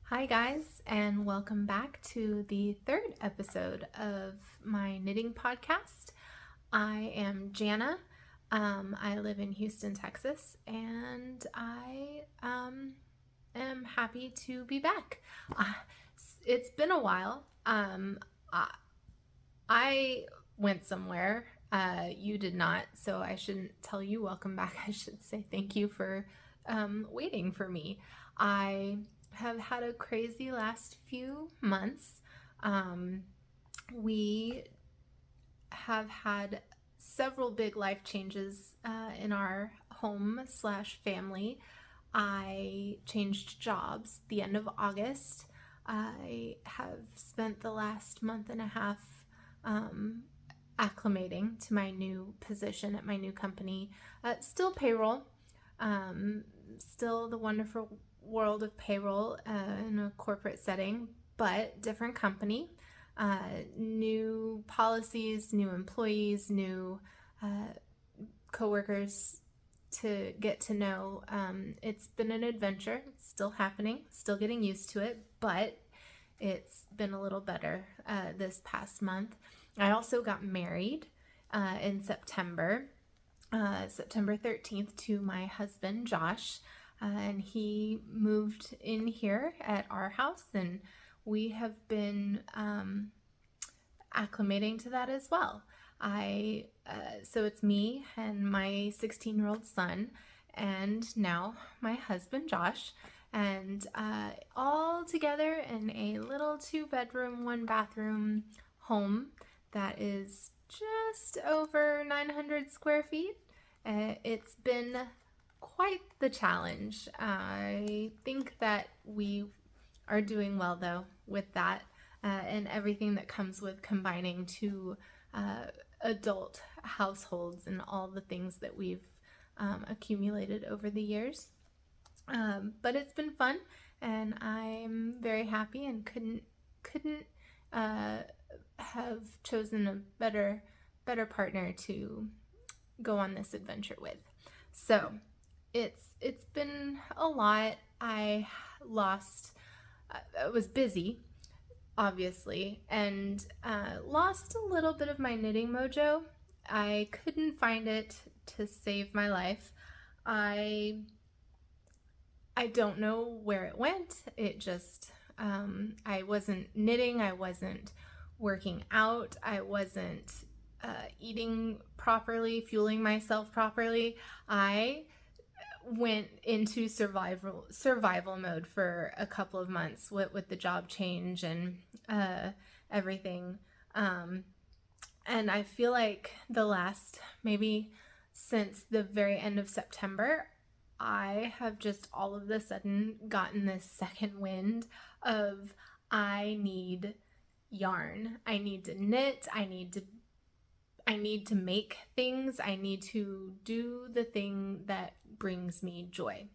Hi guys, and welcome back to the third episode of my knitting podcast. I am Jana. I live in Houston, Texas, and I am happy to be back. It's been a while. I, I went somewhere. You did not, so I shouldn't tell you welcome back. I should say thank you for waiting for me. I have had a crazy last few months. We have had several big life changes in our home slash family. I changed jobs the end of August. I have spent the last month and a half acclimating to my new position at my new company. Still payroll, still the wonderful world of payroll in a corporate setting, but different company, new policies, new employees, new coworkers to get to know. It's been an adventure. It's still happening, still getting used to it, but it's been a little better this past month. I also got married in September, September 13th, to my husband, Josh. And he moved in here at our house, and we have been acclimating to that as well. So it's me and my 16-year-old son, and now my husband, Josh, and all together in a little 2-bedroom, 1-bathroom home that is just over 900 square feet. It's been quite the challenge. I think that we are doing well, though, with that and everything that comes with combining two adult households and all the things that we've accumulated over the years. But it's been fun, and I'm very happy, and couldn't have chosen a better partner to go on this adventure with. So it's been a lot. I was busy, obviously, and lost a little bit of my knitting mojo. I couldn't find it to save my life. I don't know where it went. It just, I wasn't knitting, I wasn't working out, I wasn't eating properly, fueling myself properly. I went into survival mode for a couple of months with the job change and everything. And I feel like the last, maybe since the very end of September, I have just all of a sudden gotten this second wind of I need yarn. I need to knit. I need to make things. I need to do the thing that brings me joy.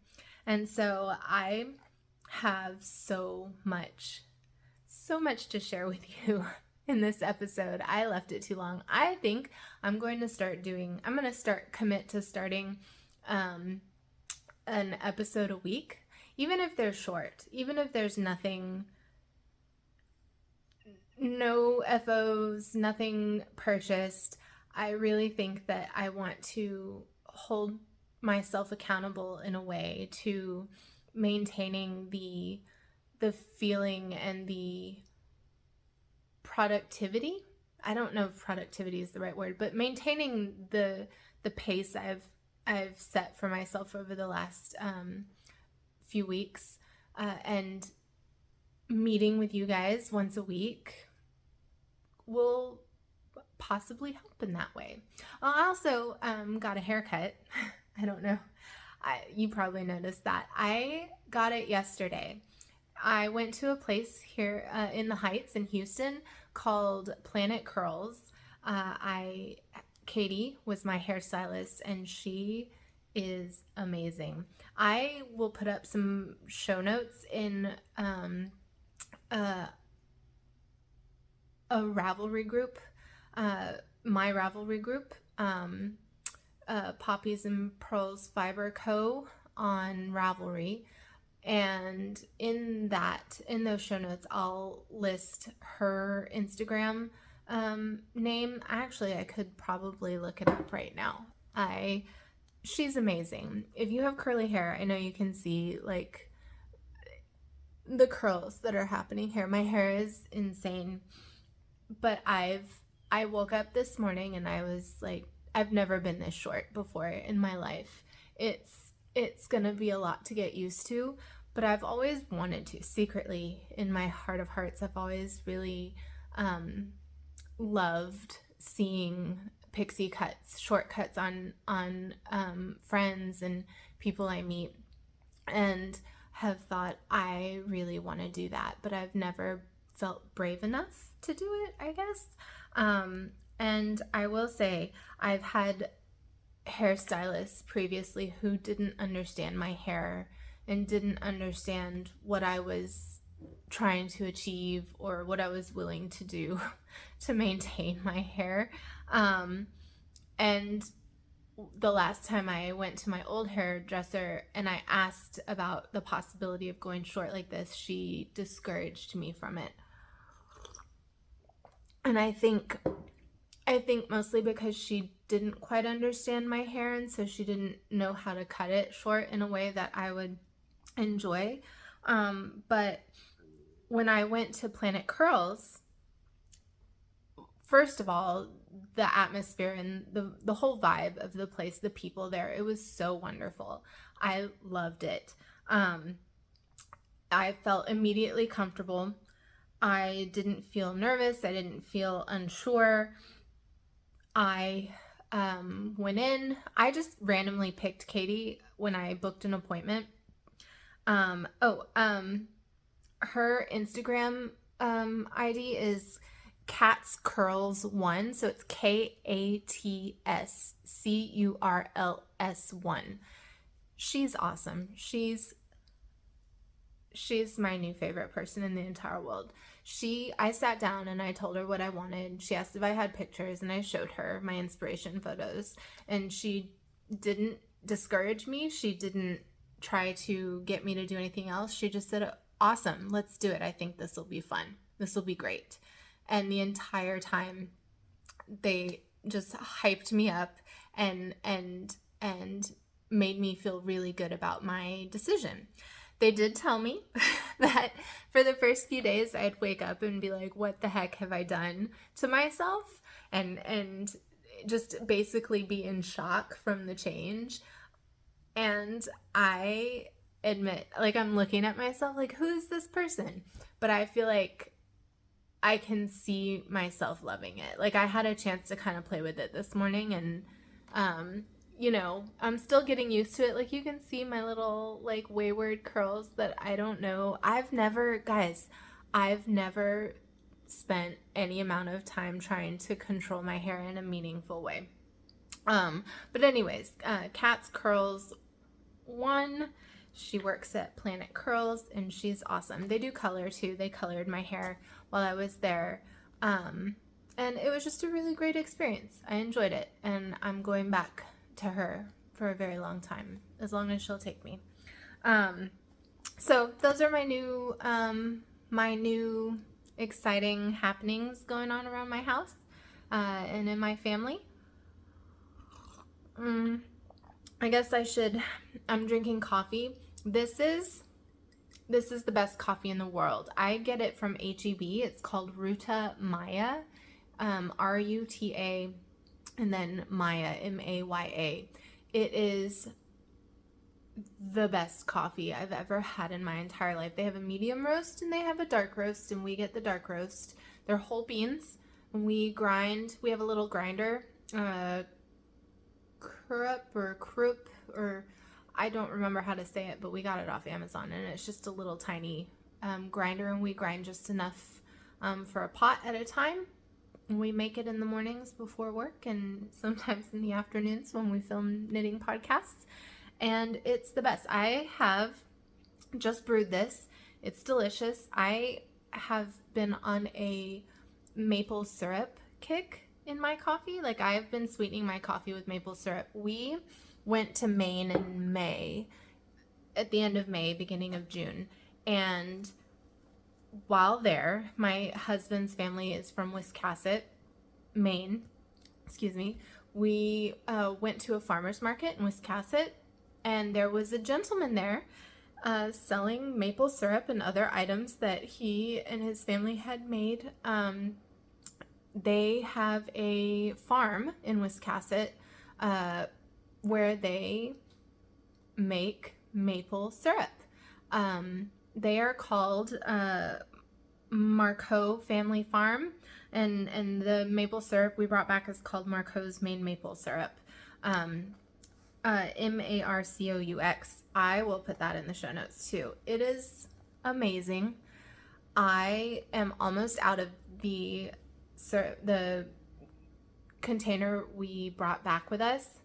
And so I have so much to share with you in this episode. I left it too long. I think I'm going to commit to starting an episode a week, even if they're short, even if there's nothing, no FOs, nothing purchased. I really think that I want to hold myself accountable in a way to maintaining the feeling and the productivity. I don't know if productivity is the right word, but maintaining the pace I've set for myself over the last few weeks, and meeting with you guys once a week will possibly help in that way. I also got a haircut. I don't know. You probably noticed that. I got it yesterday. I went to a place here in the Heights in Houston called Planet Curls. Katie was my hairstylist, and she is amazing. I will put up some show notes in a ravelry group, my ravelry group, Poppies Purls Fiber Co. on Ravelry. And in those show notes, I'll list her Instagram name. Actually, I could probably look it up right now. She's amazing. If you have curly hair, I know you can see like the curls that are happening here. My hair is insane, but I woke up this morning and I was like, I've never been this short before in my life. It's gonna be a lot to get used to, but I've always wanted to. Secretly, in my heart of hearts, I've always really loved seeing pixie cuts, shortcuts on friends and people I meet, and have thought I really want to do that, but I've never felt brave enough to do it, I guess. And I will say, I've had hairstylists previously who didn't understand my hair and didn't understand what I was trying to achieve or what I was willing to do to maintain my hair. And the last time I went to my old hairdresser and I asked about the possibility of going short like this, she discouraged me from it. And I think mostly because she didn't quite understand my hair, and so she didn't know how to cut it short in a way that I would enjoy. But when I went to Planet Curls, first of all, the atmosphere and the whole vibe of the place, the people there, it was so wonderful. I loved it. I felt immediately comfortable. I didn't feel nervous. I didn't feel unsure. I went in. I just randomly picked Katie when I booked an appointment. Her Instagram ID is Cats Curls 1, so it's KATSCURLS 1. She's awesome. She's my new favorite person in the entire world. I sat down and I told her what I wanted. She asked if I had pictures and I showed her my inspiration photos, and she didn't discourage me. She didn't try to get me to do anything else. She just said, awesome, let's do it. I think this will be fun. This will be great. And the entire time they just hyped me up and made me feel really good about my decision. They did tell me that for the first few days I'd wake up and be like, what the heck have I done to myself? And just basically be in shock from the change. And I admit, like, I'm looking at myself like, who is this person? But I feel like I can see myself loving it. Like, I had a chance to kind of play with it this morning, and I'm still getting used to it. Like, you can see my little, like, wayward curls that I don't know. I've never spent any amount of time trying to control my hair in a meaningful way. But anyways, Cat's Curls 1, she works at Planet Curls, and she's awesome. They do color too. They colored my hair while I was there. And it was just a really great experience. I enjoyed it, and I'm going back to her for a very long time, as long as she'll take me. So those are my new exciting happenings going on around my house and in my family. I guess I'm drinking coffee. This is the best coffee in the world. I get it from H-E-B. It's called Ruta Maya, Ruta, and then Maya, Maya. It is the best coffee I've ever had in my entire life. They have a medium roast and they have a dark roast, and we get the dark roast. They're whole beans. We have a little grinder, Krupp, or I don't remember how to say it, but we got it off Amazon, and it's just a little tiny grinder, and we grind just enough for a pot at a time. And we make it in the mornings before work, and sometimes in the afternoons when we film knitting podcasts, and it's the best. I have just brewed this. It's delicious. I have been on a maple syrup kick in my coffee. Like, I've been sweetening my coffee with maple syrup. We went to Maine in May, at the end of May, beginning of June. And while there, my husband's family is from Wiscasset, Maine. Excuse me. We went to a farmer's market in Wiscasset, and there was a gentleman there selling maple syrup and other items that he and his family had made. They have a farm in Wiscasset where they make maple syrup. They are called Marcoux Family Farm, and the maple syrup we brought back is called Marcoux's Maine Maple Syrup. Marcoux. I will put that in the show notes too. It is amazing. I am almost out of the container we brought back with us.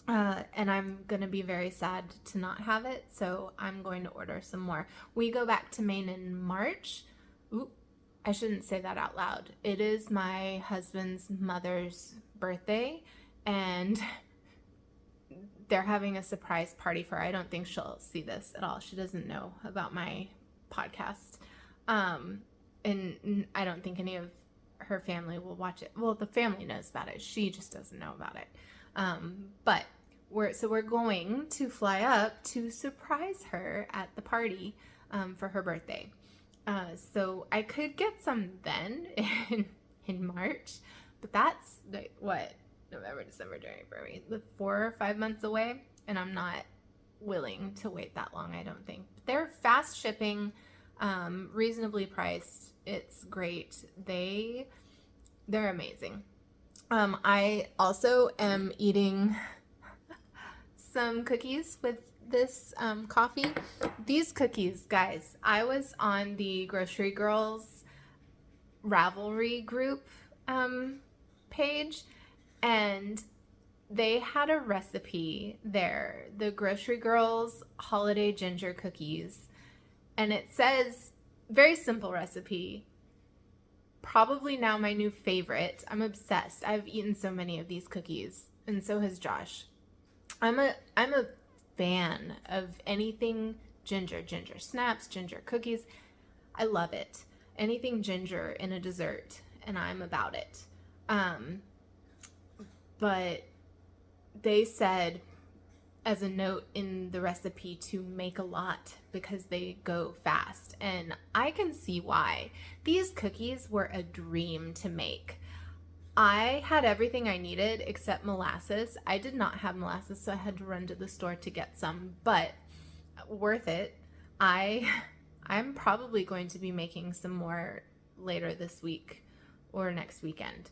And I'm going to be very sad to not have it, so I'm going to order some more. We go back to Maine in March. Ooh, I shouldn't say that out loud. It is my husband's mother's birthday, and they're having a surprise party for her. I don't think she'll see this at all. She doesn't know about my podcast. And I don't think any of her family will watch it. Well, the family knows about it. She just doesn't know about it. But we're going to fly up to surprise her at the party for her birthday. So I could get some then in March, but that's what November, December, January, February, 4 or 5 months away, and I'm not willing to wait that long. I don't think. They're fast shipping, reasonably priced. It's great. They're amazing. I also am eating some cookies with this coffee. These cookies, guys, I was on the Grocery Girls Ravelry group page, and they had a recipe there, the Grocery Girls Holiday Ginger Cookies, and it says, very simple recipe, probably now my new favorite. I'm obsessed. I've eaten so many of these cookies, and so has Josh. I'm a fan of anything ginger snaps, ginger cookies. I love it. Anything ginger in a dessert, and I'm about it. But they said, as a note in the recipe, to make a lot because they go fast, and I can see why. These cookies were a dream to make. I had everything I needed except molasses. I did not have molasses, so I had to run to the store to get some, but worth it. I'm probably going to be making some more later this week or next weekend,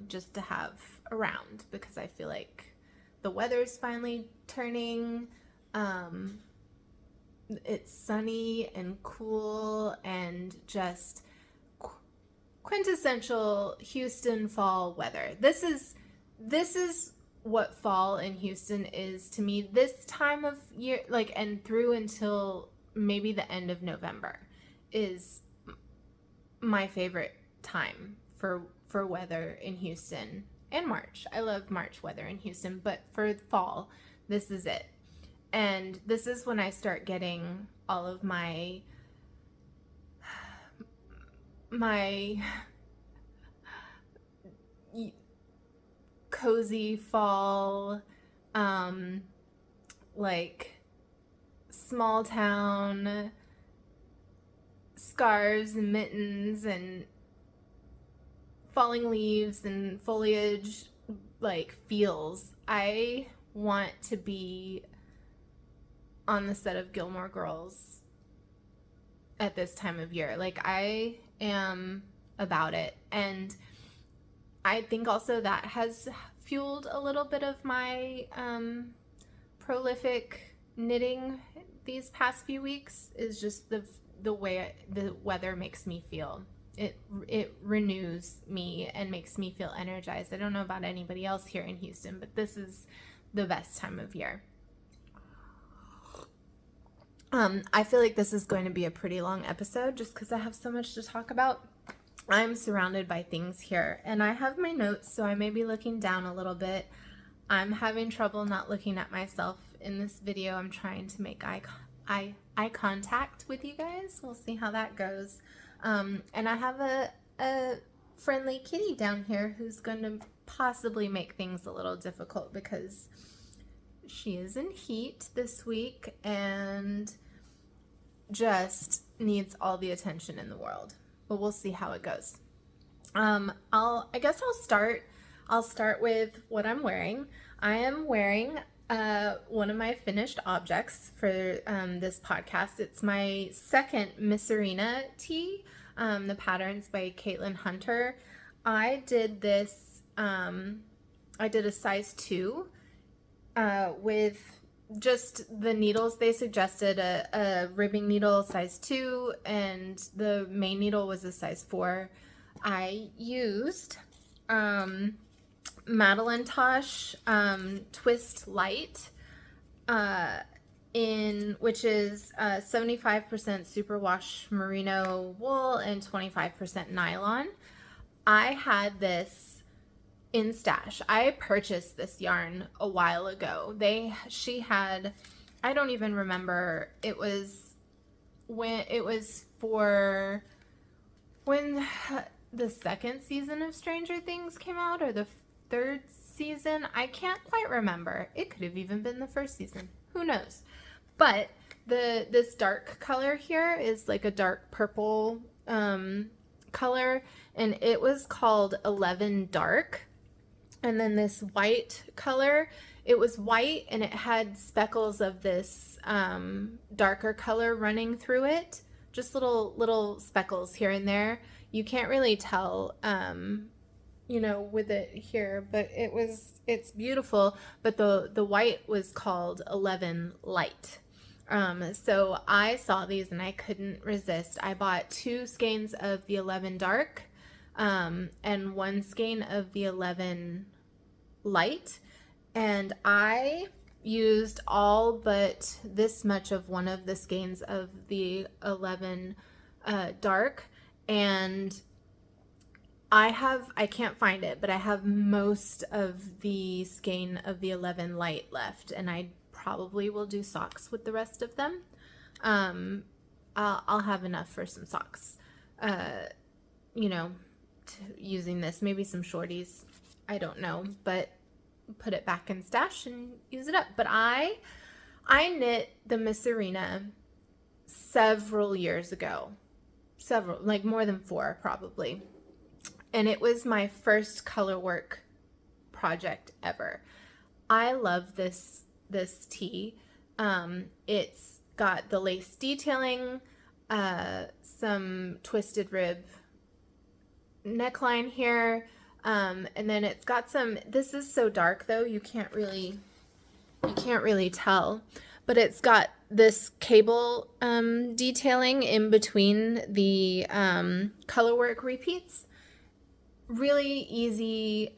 just to have around, because I feel like the weather's finally turning. It's sunny and cool and just quintessential Houston fall weather. This is what fall in Houston is to me. This time of year, like, and through until maybe the end of November, is my favorite time for weather in Houston. And March. I love March weather in Houston, but for fall, this is it. And this is when I start getting all of my cozy fall, like small town scarves and mittens and falling leaves and foliage, like, feels. I want to be on the set of Gilmore Girls at this time of year. Like, I am about it. And I think also that has fueled a little bit of my prolific knitting these past few weeks, is just the way the weather makes me feel. It renews me and makes me feel energized. I don't know about anybody else here in Houston, but this is the best time of year. I feel like this is going to be a pretty long episode just because I have so much to talk about. I'm surrounded by things here, and I have my notes, so I may be looking down a little bit. I'm having trouble not looking at myself in this video, I'm trying to make eye contact with you guys. We'll see how that goes. And I have a friendly kitty down here who's going to possibly make things a little difficult because she is in heat this week and just needs all the attention in the world. But we'll see how it goes. I guess I'll start with what I'm wearing. I am wearing one of my finished objects for this podcast. It's my second Miss Arena tee. The pattern's by Caitlin Hunter. I did this, I did a size 2 with just the needles. They suggested a ribbing needle size 2 and the main needle was a size 4. I used Madeline Tosh Twist Light which is 75% superwash merino wool and 25% nylon. I had this in stash. I purchased this yarn a while ago. She had, I don't even remember, it was when the second season of Stranger Things came out, or the third season. I can't quite remember. It could have even been the first season. Who knows? But this dark color here is like a dark purple color, and it was called 11 Dark. And then this white color, it was white and it had speckles of this darker color running through it. Just little speckles here and there. You can't really tell, with it here, but it's beautiful. But the white was called 11 Light. So I saw these and I couldn't resist. I bought 2 skeins of the 11 Dark, and 1 skein of the 11 Light. And I used all but this much of one of the skeins of the 11 Dark, and I can't find it, but I have most of the skein of the 11 Light left, and I probably will do socks with the rest of them. I'll have enough for some socks, using this, maybe some shorties, I don't know, but put it back in stash and use it up. But I knit the Miss Arena several years ago, like more than 4 probably. And it was my first color work project ever. I love this tee. It's got the lace detailing, some twisted rib neckline here, and then it's got some, this is so dark though, you can't really tell, but it's got this cable detailing in between the color work repeats. Really easy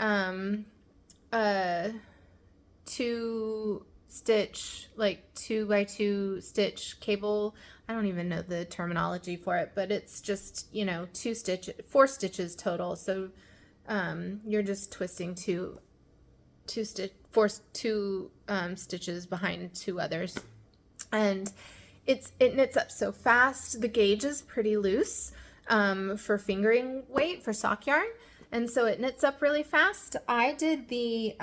2 stitch, like 2x2 stitch cable. I don't even know the terminology for it, but it's just, 4 stitches total. So you're just twisting 2 stitches behind 2 others, and it knits up so fast. The gauge is pretty loose for fingering weight for sock yarn, and so it knits up really fast. I did the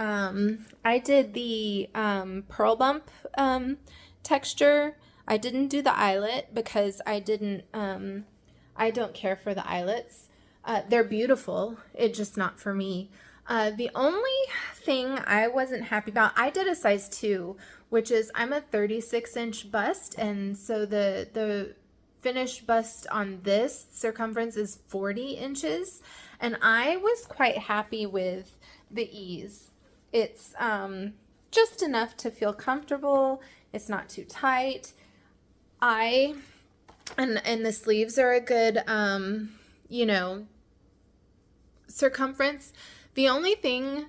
pearl bump texture. I didn't do the eyelet because I don't care for the eyelets. They're beautiful. It's just not for me. The only thing I wasn't happy about, I did a size 2, which is, I'm a 36-inch bust, and so the finished bust on this circumference is 40 inches, and I was quite happy with the ease. It's just enough to feel comfortable. It's not too tight. And the sleeves are a good, circumference. The only thing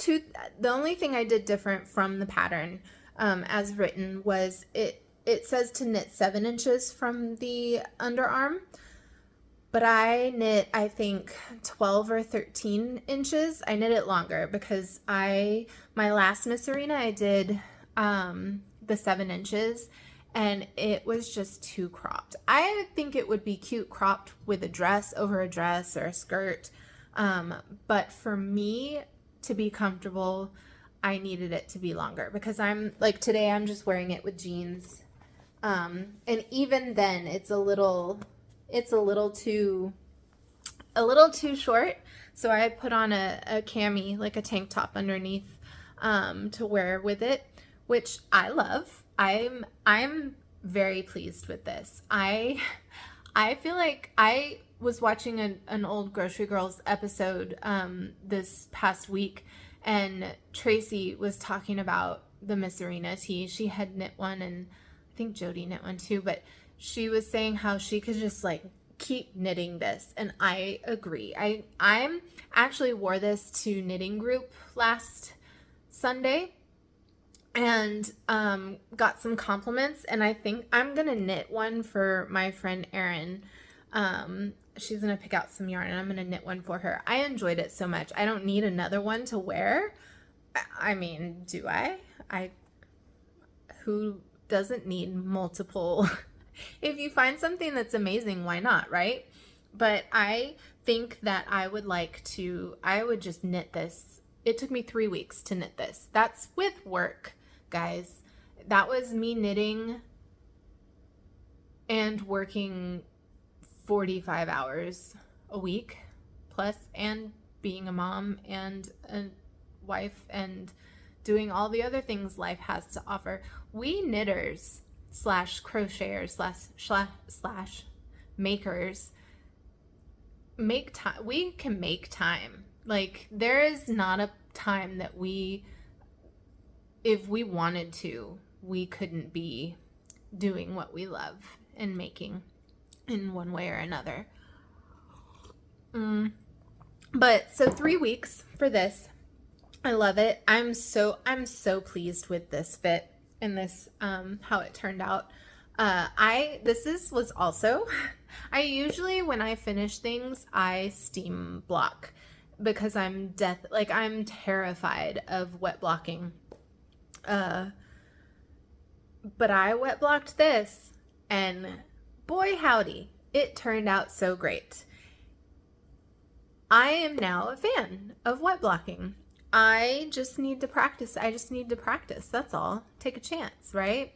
I did different from the pattern, as written, was it says to knit 7 inches from the underarm, but I knit, I think, 12 or 13 inches. I knit it longer because my last Miss Arena, I did the 7 inches, and it was just too cropped. I think it would be cute cropped with a dress, over a dress or a skirt. But for me to be comfortable, I needed it to be longer, because I'm like, today I'm just wearing it with jeans. And even then it's a little too short. So I put on a cami, like a tank top underneath, to wear with it, which I love. I'm very pleased with this. I feel like I was watching an old Grocery Girls episode this past week, and Tracy was talking about the Miss Arena tee. She had knit one, and I think Jody knit one too, but she was saying how she could just like keep knitting this, and I agree. I'm actually wore this to knitting group last Sunday, and got some compliments, and I think I'm gonna knit one for my friend Erin. She's gonna pick out some yarn, and I'm gonna knit one for her. I enjoyed it so much. I don't need another one to wear. I mean, do I? Who doesn't need multiple? If you find something that's amazing, why not, right? But I think that I would just knit this. It took me 3 weeks to knit this. That's with work, guys. That was me knitting and working 45 hours a week plus, and being a mom and a wife and doing all the other things life has to offer. We knitters / crocheters slash makers make time. We can make time. Like, there is not a time that if we wanted to, we couldn't be doing what we love and making in one way or another. But so 3 weeks for this. I love it. I'm so pleased with this fit and this how it turned out. Was also I usually, when I finish things, I steam block, because I'm terrified of wet blocking. But I wet blocked this, and boy howdy, it turned out so great. I am now a fan of wet blocking. I just need to practice. That's all. Take a chance, right?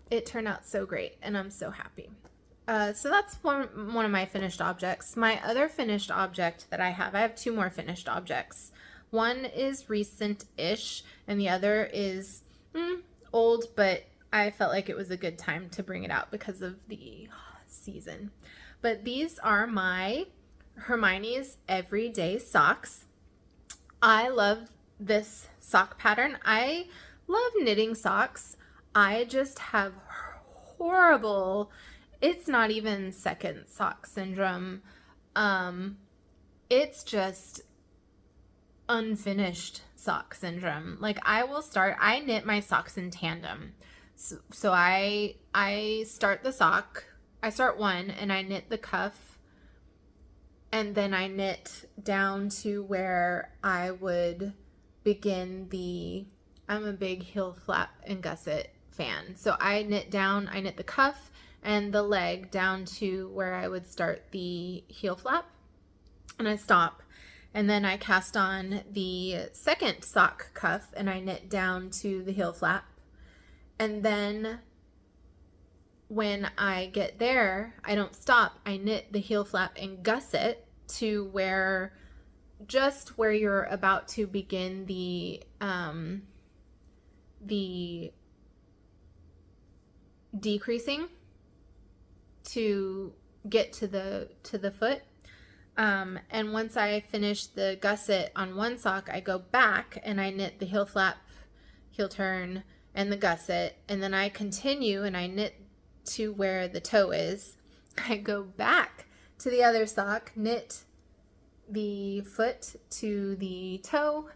It turned out so great, and I'm so happy. So that's one of my finished objects. My other finished object that I have 2 more finished objects. One is recent-ish, and the other is old, but I felt like it was a good time to bring it out because of the season. But these are my Hermione's Everyday Socks. I love this sock pattern. I love knitting socks. I just have horrible, it's not even second sock syndrome. It's just unfinished sock syndrome. Like, I knit my socks in tandem. So I start the sock, I start one, and I knit the cuff, and then I knit down to where I would begin I'm a big heel flap and gusset fan. So I knit the cuff and the leg down to where I would start the heel flap, and I stop. And then I cast on the second sock cuff, and I knit down to the heel flap. And then when I get there, I don't stop. I knit the heel flap and gusset to where you're about to begin the decreasing to get to the foot. And once I finish the gusset on one sock, I go back and I knit the heel flap, heel turn, and the gusset, and then I continue and I knit to where the toe is. I go back to the other sock, knit the foot to the toe,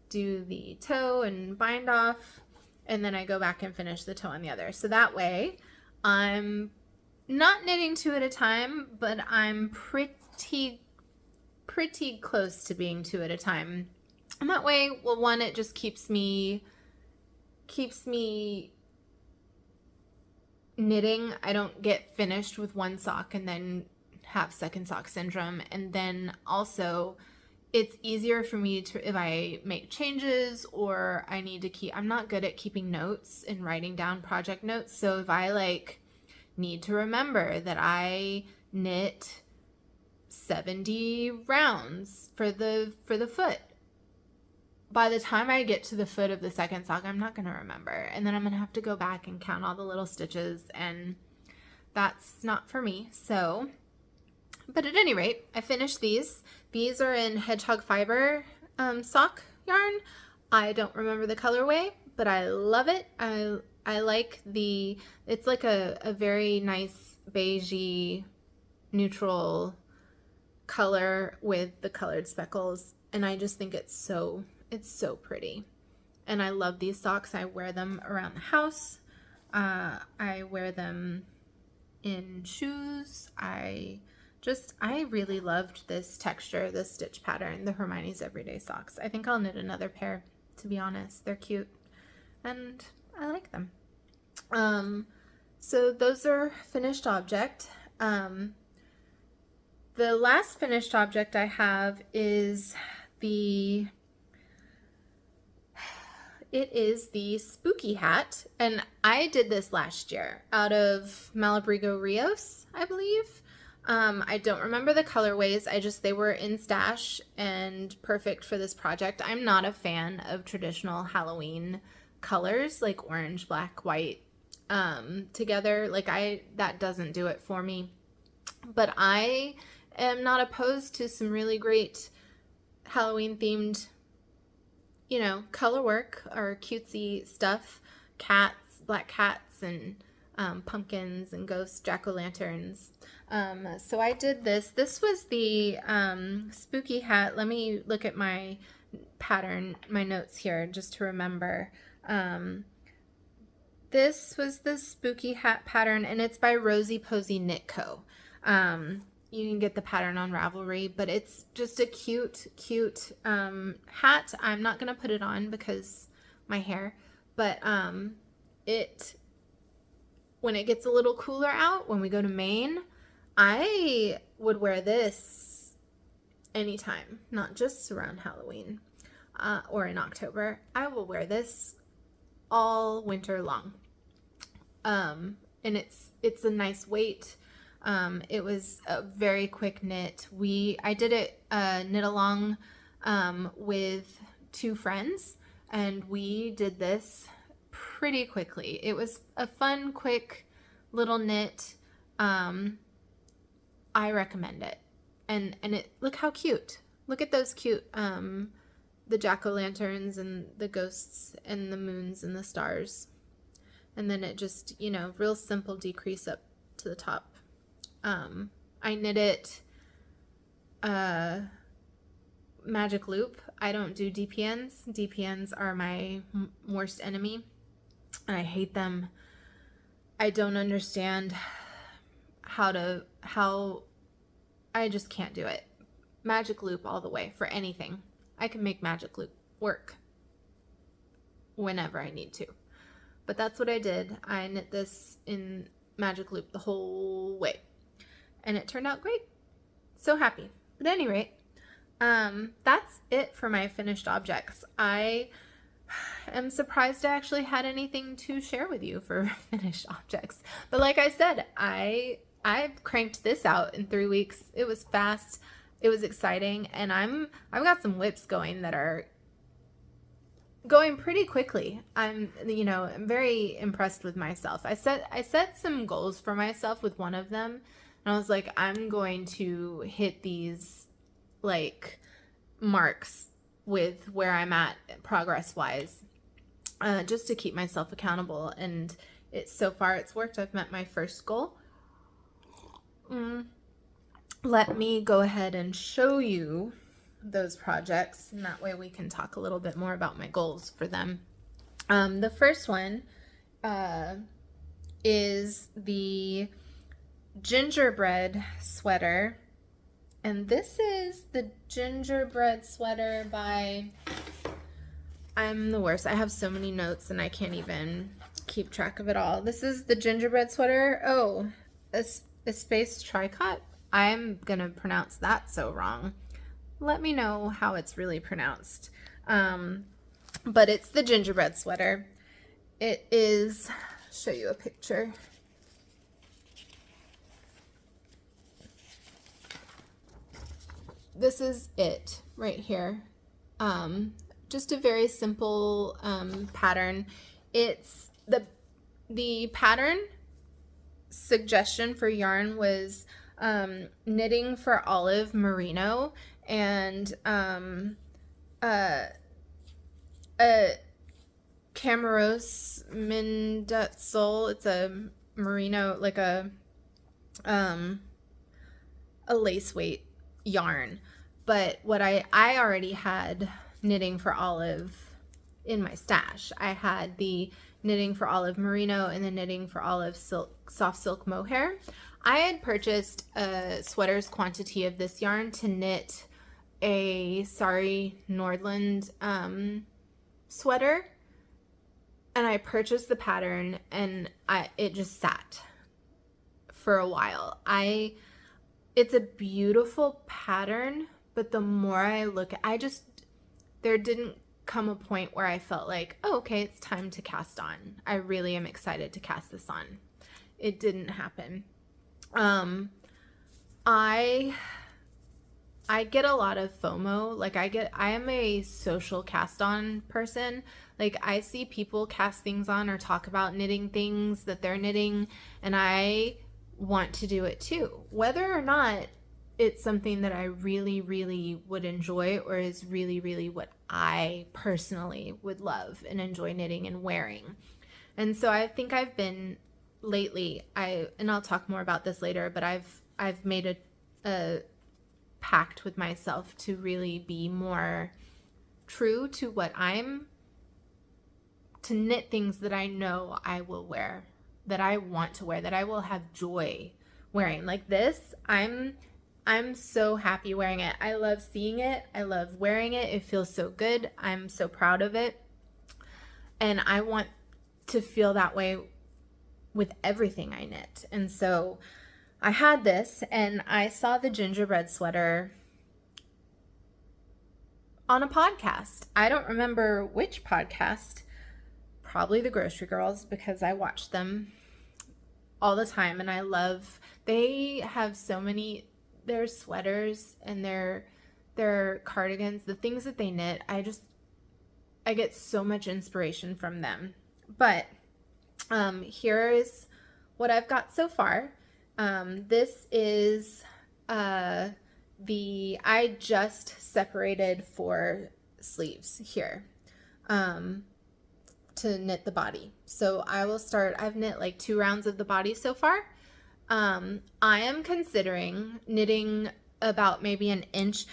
do the toe and bind off, and then I go back and finish the toe on the other. So that way I'm not knitting 2 at a time, but I'm pretty close to being 2 at a time. And that way, well, one, it just keeps me keeps me knitting. I don't get finished with one sock and then have second sock syndrome. And then also it's easier for me to, if I make changes or I need to keep, I'm not good at keeping notes and writing down project notes. So if I like need to remember that I knit 70 rounds for the foot, by the time I get to the foot of the second sock, I'm not going to remember. And then I'm going to have to go back and count all the little stitches, and that's not for me. So, but at any rate, I finished these. These are in hedgehog fiber sock yarn. I don't remember the colorway, but I love it. I like it's like a very nice beigey neutral color with the colored speckles, and I just think it's so pretty. And I love these socks. I wear them around the house. I wear them in shoes. I really loved this texture, this stitch pattern, the Hermione's Everyday Socks. I think I'll knit another pair, to be honest. They're cute and I like them. So those are finished object. The last finished object I have is the spooky hat, and I did this last year out of Malabrigo Rios, I believe. I don't remember the colorways. They were in stash and perfect for this project. I'm not a fan of traditional Halloween colors like orange, black, white together. That doesn't do it for me. But I am not opposed to some really great Halloween themed, color work or cutesy stuff. Cats, black cats, and pumpkins and ghosts, jack-o'-lanterns. So I did this. This was the spooky hat. Let me look at my pattern, my notes here, just to remember. This was the spooky hat pattern, and it's by Rosie Posey Knit Co. You can get the pattern on Ravelry, but it's just a cute hat. I'm not going to put it on because my hair, but when it gets a little cooler out, when we go to Maine, I would wear this anytime, not just around Halloween or in October. I will wear this all winter long. And it's a nice weight. It was a very quick knit. I did it knit along with two friends, and we did this pretty quickly. It was a fun, quick little knit. I recommend it. And look how cute. Look at those cute the jack-o'-lanterns and the ghosts and the moons and the stars. And then it just, real simple decrease up to the top. I knit it magic loop. I don't do DPNs. DPNs are my worst enemy, and I hate them. I don't understand how I just can't do it. Magic loop all the way for anything. I can make magic loop work whenever I need to. But that's what I did. I knit this in magic loop the whole way, and it turned out great. So happy. But at any rate, that's it for my finished objects. I am surprised I actually had anything to share with you for finished objects. But like I said, I cranked this out in 3 weeks. It was fast. It was exciting, and I've got some whips going that are going pretty quickly. I'm very impressed with myself. I set some goals for myself with one of them, and I was like, I'm going to hit these marks with where I'm at progress wise, just to keep myself accountable. And so far it's worked. I've met my first goal. Let me go ahead and show you those projects, and that way we can talk a little bit more about my goals for them. The first one is the gingerbread sweater, and this is the gingerbread sweater by I'm the worst. I have so many notes and I can't even keep track of it all. This is the gingerbread sweater. Oh, a space tricot. I'm gonna pronounce that so wrong. Let me know how it's really pronounced. But it's the gingerbread sweater. It is, show you a picture. This is it right here. Just a very simple pattern. It's the pattern suggestion for yarn was knitting for olive merino and Camaros Mindetzel. It's a merino, like a lace weight yarn. But what I already had knitting for olive in my stash. I had the knitting for olive merino and the knitting for olive silk, soft silk mohair. I had purchased a sweater's quantity of this yarn to knit a Sari Nordland sweater, and I purchased the pattern and it just sat for a while. It's a beautiful pattern, but the more I look at, there didn't come a point where I felt like, oh, okay, it's time to cast on. I really am excited to cast this on. It didn't happen. I get a lot of FOMO. Like I am a social cast on person. Like I see people cast things on or talk about knitting things that they're knitting, and I want to do it too. Whether or not it's something that I really, really would enjoy or is really, really what I personally would love and enjoy knitting and wearing. And so I think I've been lately, and I'll talk more about this later, but I've made a pact with myself to really be more true to to knit things that I know I will wear, that I want to wear, that I will have joy wearing. Like this, I'm so happy wearing it. I love seeing it. I love wearing it. It feels so good. I'm so proud of it. And I want to feel that way with everything I knit. And so I had this and I saw the gingerbread sweater on a podcast. I don't remember which podcast, probably the Grocery Girls, because I watch them all the time and they have so many, their sweaters and their cardigans, the things that they knit, I get so much inspiration from them. But here's what I've got so far. This is I just separated 4 sleeves here to knit the body. So I will start, I've knit like 2 rounds of the body so far. I am considering knitting about maybe an inch.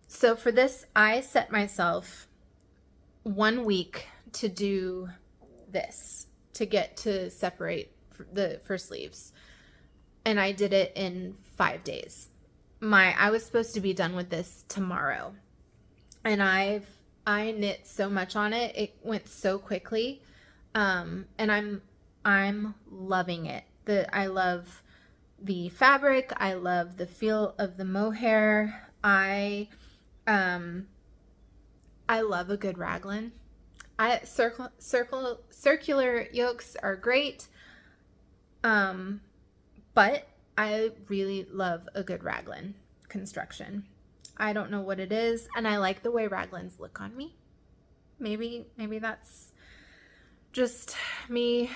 So for this, I set myself 1 week to do this, to get to separate for sleeves. And I did it in 5 days. I was supposed to be done with this tomorrow. And I knit so much on it. It went so quickly. And I'm loving it. I love the fabric. I love the feel of the mohair. I love a good raglan. Circular yokes are great. But I really love a good raglan construction. I don't know what it is, and I like the way raglans look on me. Maybe that's just me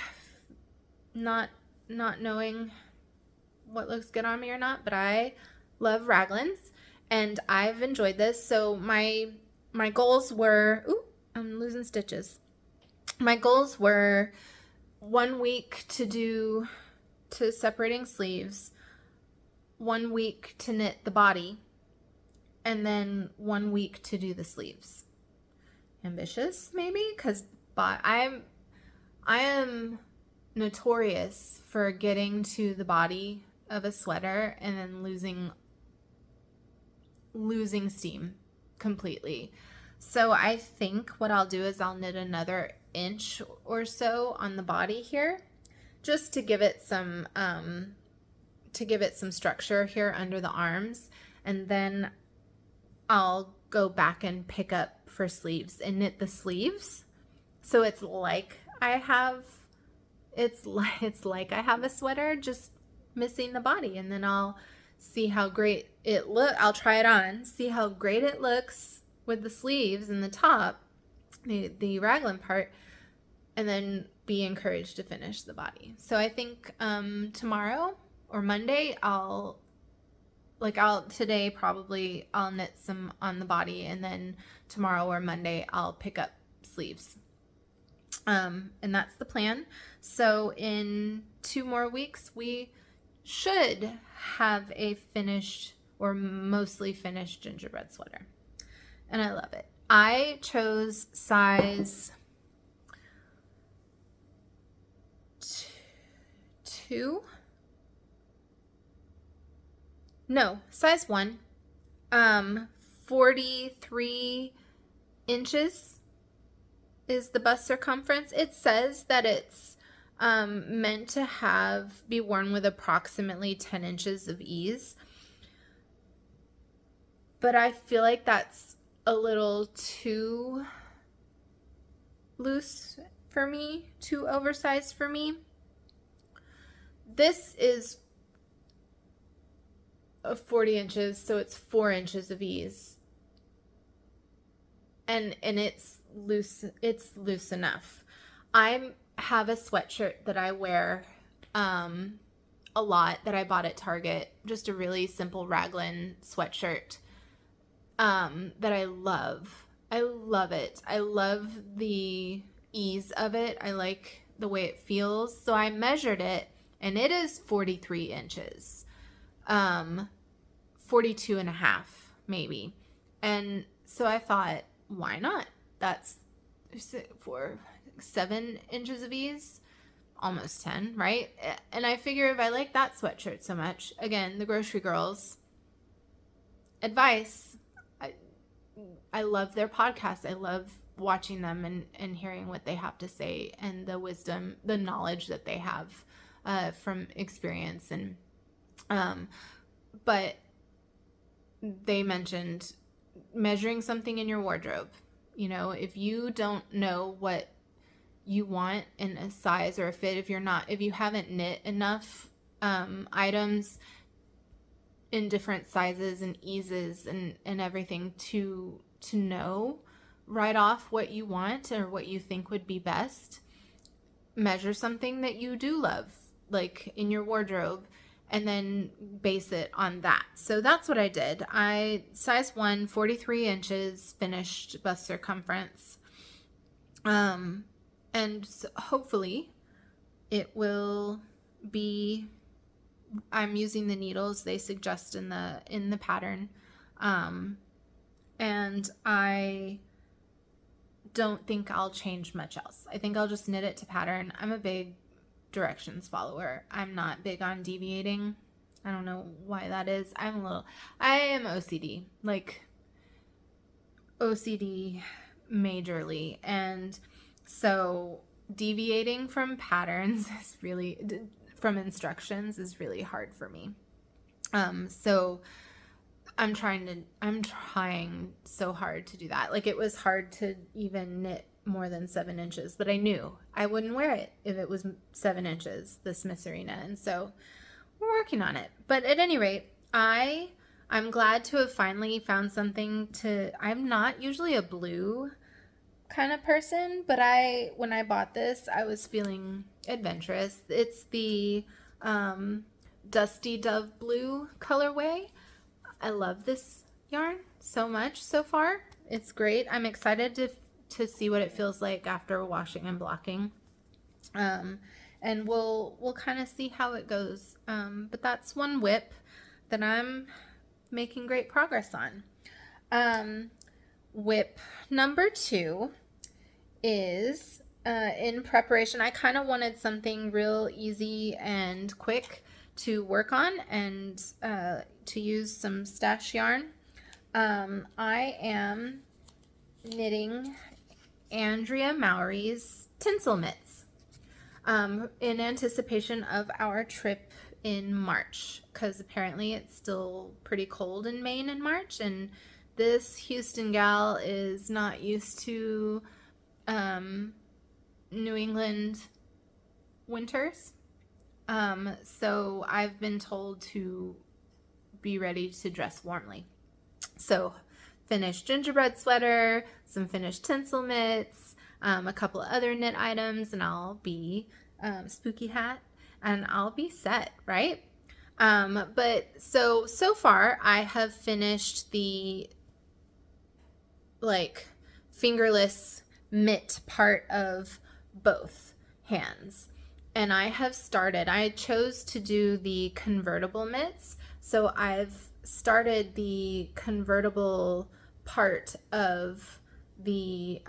not knowing what looks good on me or not, but I love raglans and I've enjoyed this. So my goals were, I'm losing stitches. My goals were 1 week to separating sleeves, 1 week to knit the body, and then 1 week to do the sleeves. Ambitious, maybe, because I am notorious for getting to the body of a sweater and then losing steam completely. So I think what I'll do is I'll knit another inch or so on the body here, just to give it some structure here under the arms, and then I'll go back and pick up for sleeves and knit the sleeves. So it's like I have I have a sweater, just missing the body, and then I'll see how great I'll try it on, see how great it looks with the sleeves and the top, the raglan part, and then be encouraged to finish the body. So I think tomorrow or Monday today probably I'll knit some on the body, and then tomorrow or Monday I'll pick up sleeves. And that's the plan. So in 2 more weeks, we should have a finished or mostly finished gingerbread sweater. And I love it. I chose size 2. No, size 1. 43 inches is the bust circumference. It says that it's meant to be worn with approximately 10 inches of ease. But I feel like that's a little too loose for me, too oversized for me. This is 40 inches, so it's 4 inches of ease. And it's loose enough. I have a sweatshirt that I wear a lot that I bought at Target, just a really simple raglan sweatshirt that I love. I love it. I love the ease of it. I like the way it feels. So I measured it, and it is 43 inches. 42 and a half maybe. And so I thought, why not? That's 7 inches of ease, almost 10, right? And I figure if I like that sweatshirt so much, again, the Grocery Girls advice, I love their podcast. I love watching them and hearing what they have to say, and the wisdom, the knowledge that they have from experience. And but they mentioned measuring something in your wardrobe. You know, if you don't know what you want in a size or a fit, if you haven't knit enough items in different sizes and eases and everything to know right off what you want or what you think would be best, measure something that you do love, like in your wardrobe, and then base it on that. So that's what I did. Size 1, 43 inches, finished bust circumference. And so hopefully it will be, I'm using the needles they suggest in the pattern. And I don't think I'll change much else. I think I'll just knit it to pattern. I'm a big directions follower. I'm not big on deviating. I don't know why that is. I am OCD, like OCD majorly. And so deviating from patterns from instructions is really hard for me. So I'm trying so hard to do that. Like, it was hard to even knit more than 7 inches, but I knew I wouldn't wear it if it was 7 inches, this Miss Arena. And so we're working on it. But at any rate, I'm glad to have finally found something I'm not usually a blue kind of person, but when I bought this, I was feeling adventurous. It's the Dusty Dove Blue colorway. I love this yarn so much so far. It's great. I'm excited to see what it feels like after washing and blocking. And we'll kind of see how it goes. But that's one whip that I'm making great progress on. Whip number 2 is in preparation. I kind of wanted something real easy and quick to work on and to use some stash yarn. I am knitting Andrea Mowry's tinsel mitts in anticipation of our trip in March, because apparently it's still pretty cold in Maine in March, and this Houston gal is not used to New England winters. So I've been told to be ready to dress warmly. So finished gingerbread sweater, some finished tinsel mitts, a couple of other knit items, and I'll be spooky hat, and I'll be set, right? But so far I have finished the like fingerless mitt part of both hands. And I chose to do the convertible mitts. So I've started the convertible part of the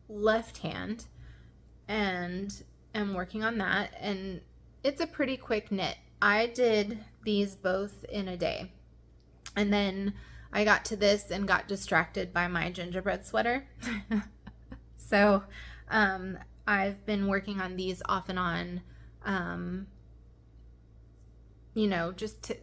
left hand and am working on that. And it's a pretty quick knit. I did these both in a day. And then I got to this and got distracted by my gingerbread sweater. So I've been working on these off and on,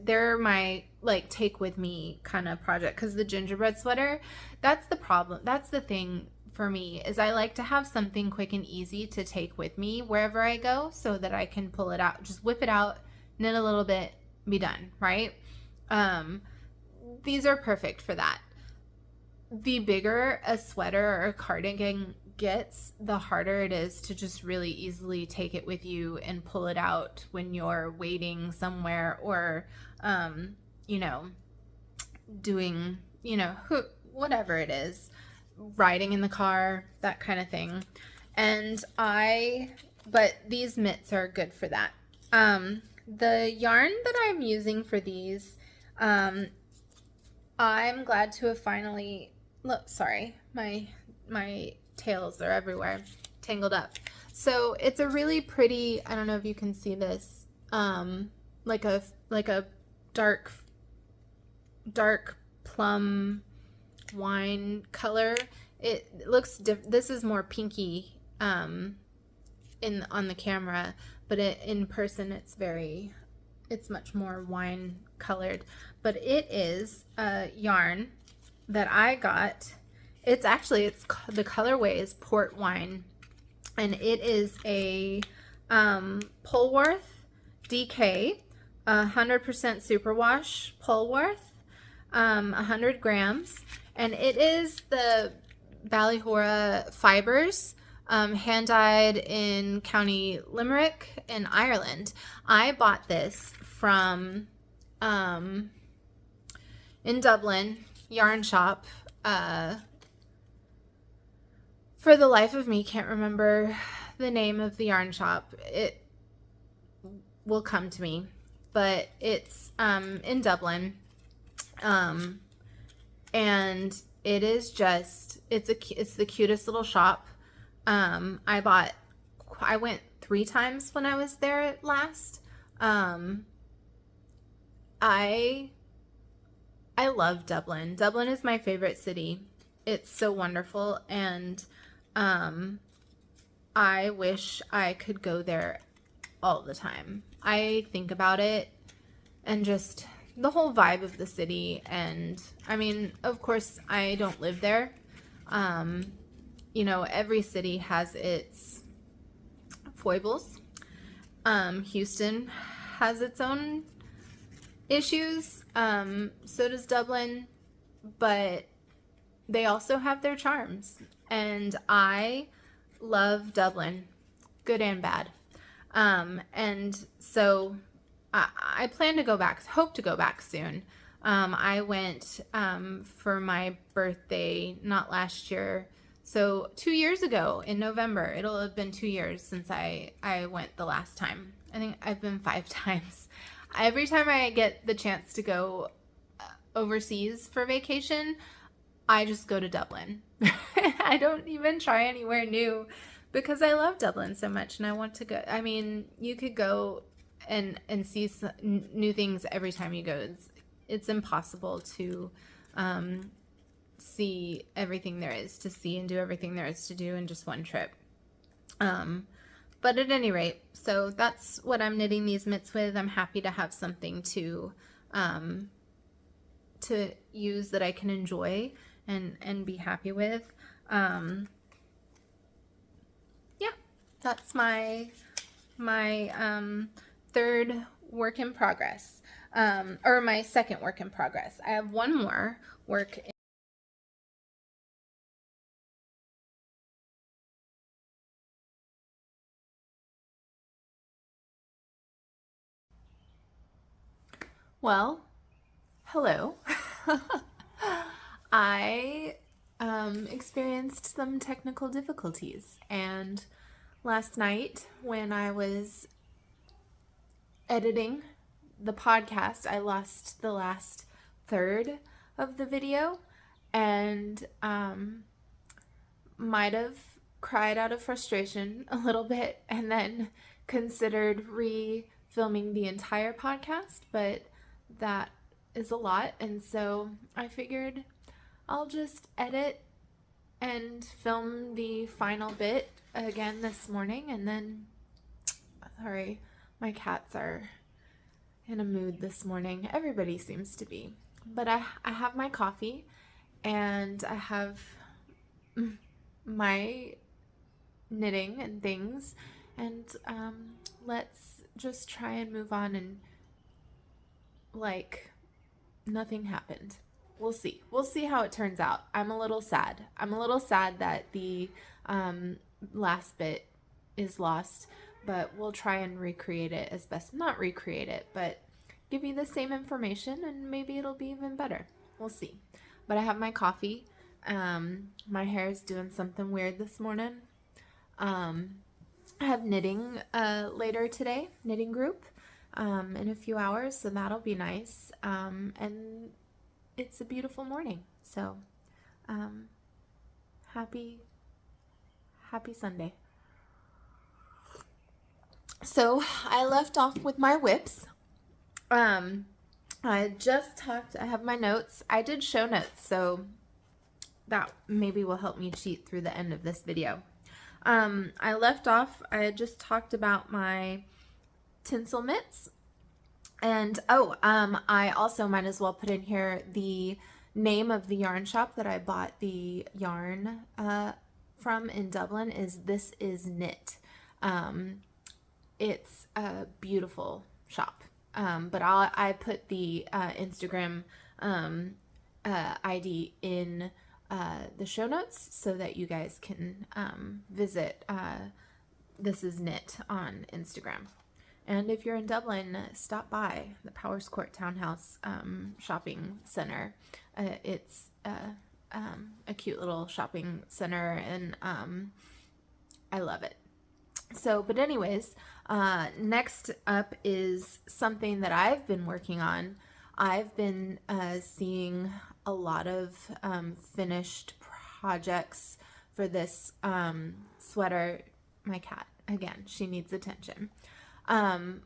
they're my like take with me kind of project, because the gingerbread sweater, that's the problem. That's the thing for me, is I like to have something quick and easy to take with me wherever I go, so that I can pull it out, just whip it out, knit a little bit, be done, right? These are perfect for that. The bigger a sweater or a cardigan gets, the harder it is to just really easily take it with you and pull it out when you're waiting somewhere, or doing whatever it is, riding in the car, that kind of thing. But these mitts are good for that. The yarn that I'm using for these, I'm glad to have finally, look, sorry, my tails are everywhere, tangled up. So it's a really pretty, I don't know if you can see this, like a dark plum wine color. It looks this is more pinky on the camera, but in person it's much more wine colored. But it is a yarn that I got. The colorway is port wine, and it is a Polworth DK 100% superwash Polworth, 100 grams, and it is the Ballyhora fibers, hand dyed in County Limerick in Ireland. I bought this from in Dublin yarn shop. For the life of me, can't remember the name of the yarn shop. It will come to me, but it's in Dublin, and it is just it's the cutest little shop. I went 3 times when I was there last. I love Dublin. Dublin is my favorite city. It's so wonderful, and I wish I could go there all the time. I think about it, and just the whole vibe of the city. And I mean, of course, I don't live there. Every city has its foibles. Houston has its own issues. So does Dublin, but they also have their charms. And I love Dublin, good and bad. And so I plan to go back, hope to go back soon. I went for my birthday, not last year, so 2 years ago in November. It'll have been 2 years since I went the last time. I think I've been 5 times. Every time I get the chance to go overseas for vacation, I just go to Dublin. I don't even try anywhere new, because I love Dublin so much, and I want to go. I mean, you could go and see new things every time you go. It's impossible to see everything there is to see and do everything there is to do in just one trip. But at any rate, so that's what I'm knitting these mitts with. I'm happy to have something to use that I can enjoy and be happy with. Yeah, that's my third work in progress, or my second work in progress. I have one more work in Well, hello. I experienced some technical difficulties, and last night when I was editing the podcast, I lost the last third of the video and might have cried out of frustration a little bit and then considered re-filming the entire podcast, but that is a lot, and so I figured I'll just edit and film the final bit again this morning, and then, sorry, my cats are in a mood this morning. Everybody seems to be. But I have my coffee, and I have my knitting and things, and let's just try and move on and like nothing happened. We'll see. We'll see how it turns out. I'm a little sad. I'm a little sad that the last bit is lost, but we'll try and recreate it as best. Not recreate it, but give you the same information, and maybe it'll be even better. We'll see. But I have my coffee. My hair is doing something weird this morning. I have knitting later today, knitting group, in a few hours, so that'll be nice. And it's a beautiful morning, so happy Sunday. So I left off with my whips. I just talked, I have my notes. I did show notes, so that maybe will help me cheat through the end of this video. I left off, I just talked about my tinsel mitts. And I also might as well put in here the name of the yarn shop that I bought the yarn from in Dublin is This Is Knit. It's a beautiful shop. But I put the Instagram ID in the show notes so that you guys can visit This Is Knit on Instagram. And if you're in Dublin, stop by the Powers Court Townhouse shopping center. It's a cute little shopping center, and I love it. So, but anyways, next up is something that I've been working on. I've been seeing a lot of finished projects for this sweater. My cat, again, she needs attention. On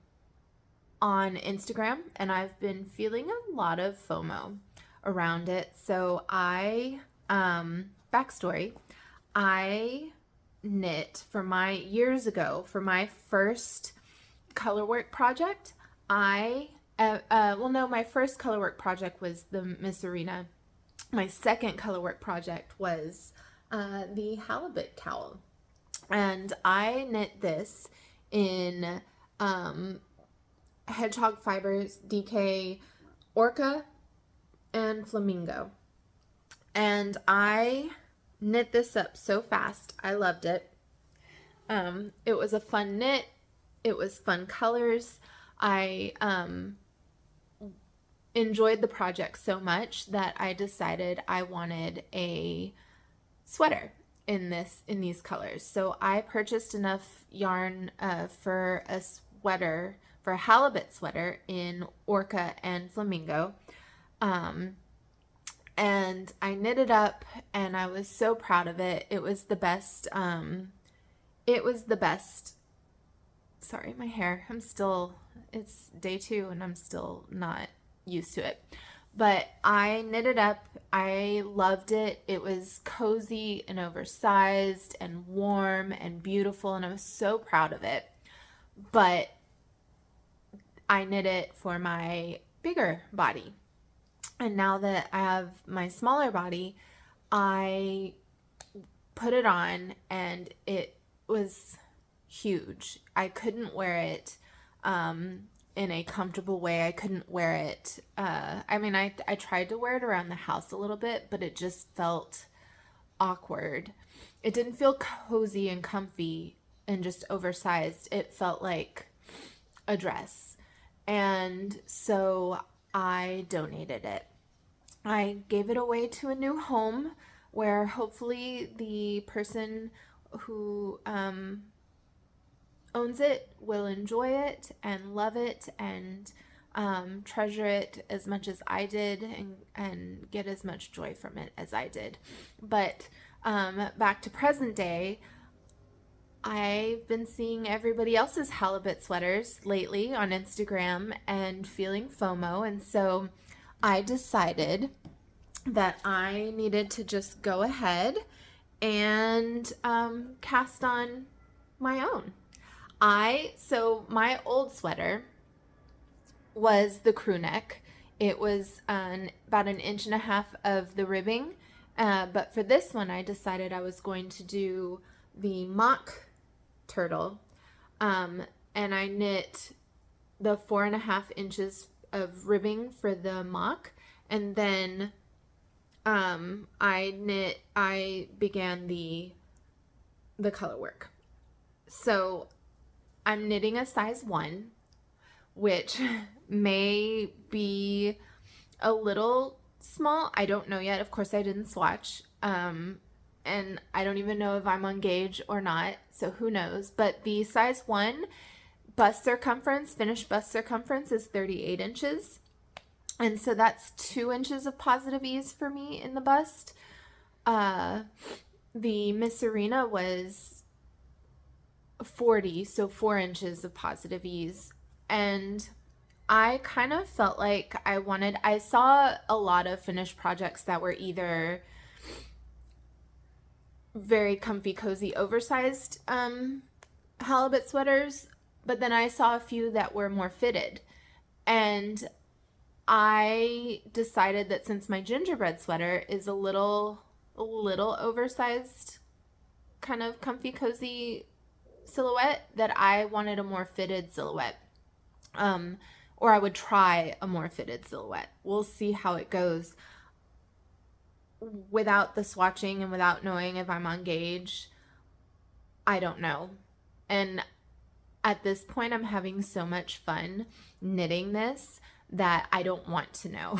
Instagram, and I've been feeling a lot of FOMO around it. So backstory, I knit for years ago for my first colorwork project. My first colorwork project was the Miss Arena. My second colorwork project was the halibut cowl, and I knit this in hedgehog fibers, DK, orca, and flamingo. And I knit this up so fast. I loved it. It was a fun knit. It was fun colors. I enjoyed the project so much that I decided I wanted a sweater in these colors. So I purchased enough yarn for a sweater, for a halibut sweater in orca and flamingo. And I knit it up, and I was so proud of it. It was the best. Sorry, my hair. It's day 2 and I'm still not used to it. But I knit it up. I loved it. It was cozy and oversized and warm and beautiful, and I was so proud of it. But I knit it for my bigger body. And now that I have my smaller body, I put it on and it was huge. I couldn't wear it in a comfortable way. I couldn't wear it. I tried to wear it around the house a little bit, but it just felt awkward. It didn't feel cozy and comfy and just oversized. It felt like a dress. And so I donated it. I gave it away to a new home where hopefully the person who owns it will enjoy it and love it and treasure it as much as I did and get as much joy from it as I did. But back to present day, I've been seeing everybody else's halibut sweaters lately on Instagram and feeling FOMO, and so I decided that I needed to just go ahead and cast on my own. So my old sweater was the crew neck. It was about 1.5 inches of the ribbing, but for this one I decided I was going to do the mock turtle, and I knit the 4.5 inches of ribbing for the mock, and then I began the color work. So I'm knitting a size 1, which may be a little small. I don't know yet. Of course, I didn't swatch. And I don't even know if I'm on gauge or not, so who knows. But the size 1 bust circumference, finished bust circumference, is 38 inches. And so that's 2 inches of positive ease for me in the bust. The Miss Serena was 40, so 4 inches of positive ease. And I kind of felt like I saw a lot of finished projects that were either very comfy, cozy, oversized halibut sweaters, but then I saw a few that were more fitted. And I decided that since my gingerbread sweater is a little oversized, kind of comfy, cozy silhouette, that I wanted a more fitted silhouette. Or I would try a more fitted silhouette. We'll see how it goes. Without the swatching and without knowing if I'm on gauge, I don't know. And at this point, I'm having so much fun knitting this that I don't want to know.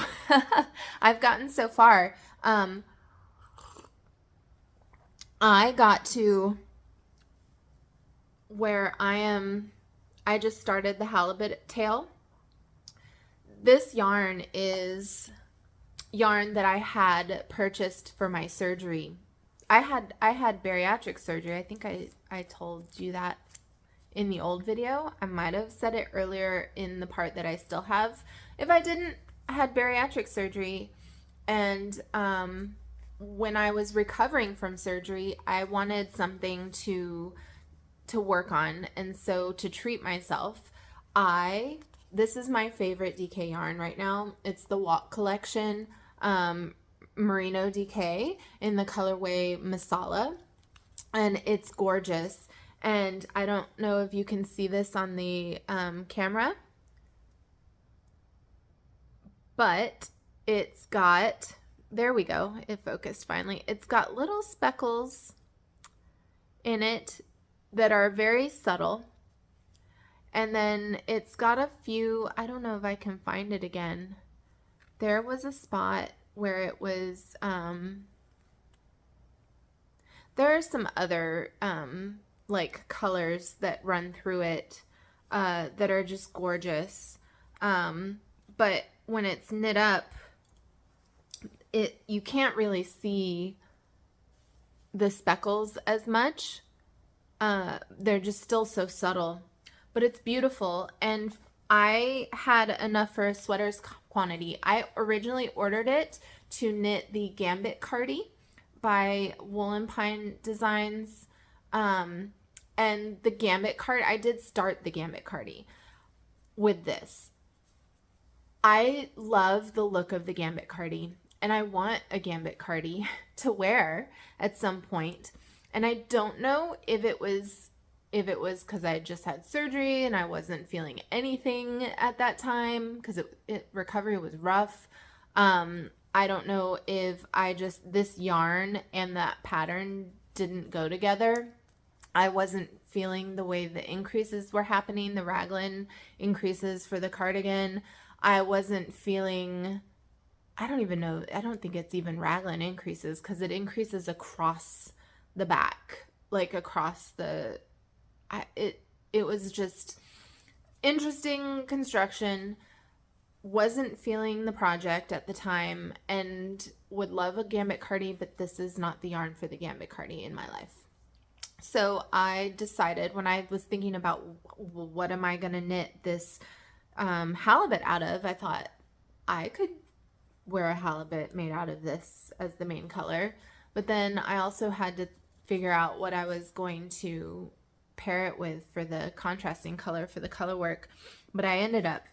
I've gotten so far. I got to where I just started the halibut tail. This yarn is yarn that I had purchased for my surgery. I had bariatric surgery. I think I told you that in the old video. I might have said it earlier in the part that I still have. If I didn't, I had bariatric surgery, and when I was recovering from surgery, I wanted something to work on, and so to treat myself, this is my favorite DK yarn right now. It's the Walk Collection Merino DK in the colorway Masala, and it's gorgeous. And I don't know if you can see this on the camera, but it's got, there we go, it focused finally. It's got little speckles in it that are very subtle. And then it's got a few, I don't know if I can find it again. There was a spot where it was, there are some other like colors that run through it that are just gorgeous. But when it's knit up, you can't really see the speckles as much. They're just still so subtle, but it's beautiful. And I had enough for a sweater's quantity. I originally ordered it to knit the Gambit Cardi by Wool and Pine Designs. And the Gambit Card, I did start the Gambit Cardi with this. I love the look of the Gambit Cardi, and I want a Gambit Cardi to wear at some point. And I don't know if it was because I had just had surgery and I wasn't feeling anything at that time because recovery was rough. I don't know if this yarn and that pattern didn't go together. I wasn't feeling the way the increases were happening, the raglan increases for the cardigan. I wasn't feeling, I don't even know, I don't think it's even raglan increases because it increases across the back, like across the, it was just interesting construction. Wasn't feeling the project at the time and would love a Gambit Cardi, but this is not the yarn for the Gambit Cardi in my life. So I decided when I was thinking about what am I going to knit this halibut out of, I thought I could wear a halibut made out of this as the main color. But then I also had to figure out what I was going to pair it with for the contrasting color for the color work. But I ended up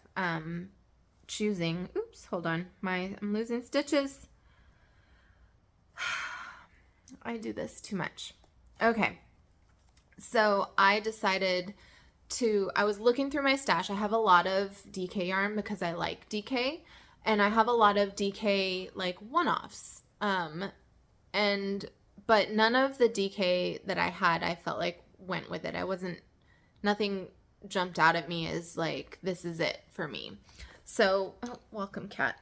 choosing, oops, hold on, I'm losing stitches. I do this too much. Okay. So I decided I was looking through my stash. I have a lot of DK yarn because I like DK, and I have a lot of DK like one-offs. But none of the DK that I had, I felt like went with it. Nothing jumped out at me as like, this is it for me. So, oh, welcome, cat.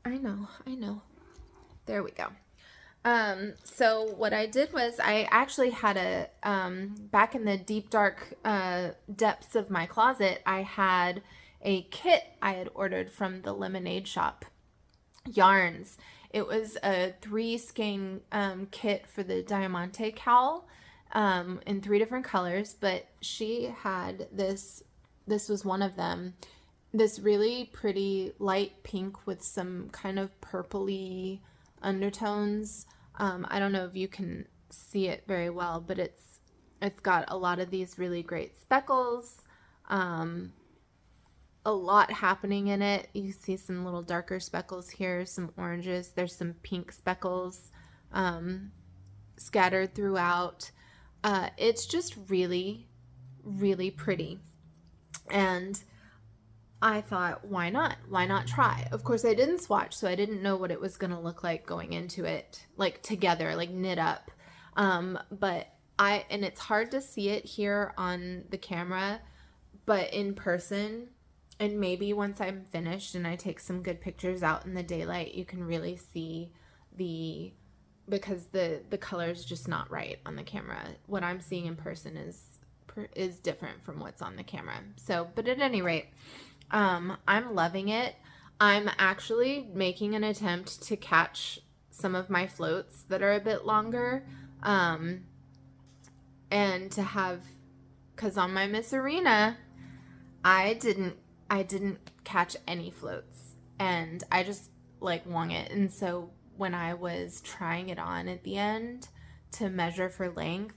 I know. There we go. So what I did was I actually had back in the deep dark depths of my closet, I had a kit I had ordered from the Lemonade Shop yarns. It was a 3-skein kit for the Diamante cowl in 3 different colors, but she had this was one of them, this really pretty light pink with some kind of purpley undertones. I don't know if you can see it very well, but it's got a lot of these really great speckles, a lot happening in it. You see some little darker speckles here, some oranges, there's some pink speckles scattered throughout. It's just really, really pretty. And I thought, why not? Why not try? Of course, I didn't swatch, so I didn't know what it was going to look like going into it, like together, like knit up. And it's hard to see it here on the camera, but in person, and maybe once I'm finished and I take some good pictures out in the daylight, you can really see because the color is just not right on the camera. What I'm seeing in person is different from what's on the camera. So, but at any rate, I'm loving it. I'm actually making an attempt to catch some of my floats that are a bit longer, and to have, because on my Miss Arena, I didn't catch any floats, and I just like wung it. And so when I was trying it on at the end to measure for length,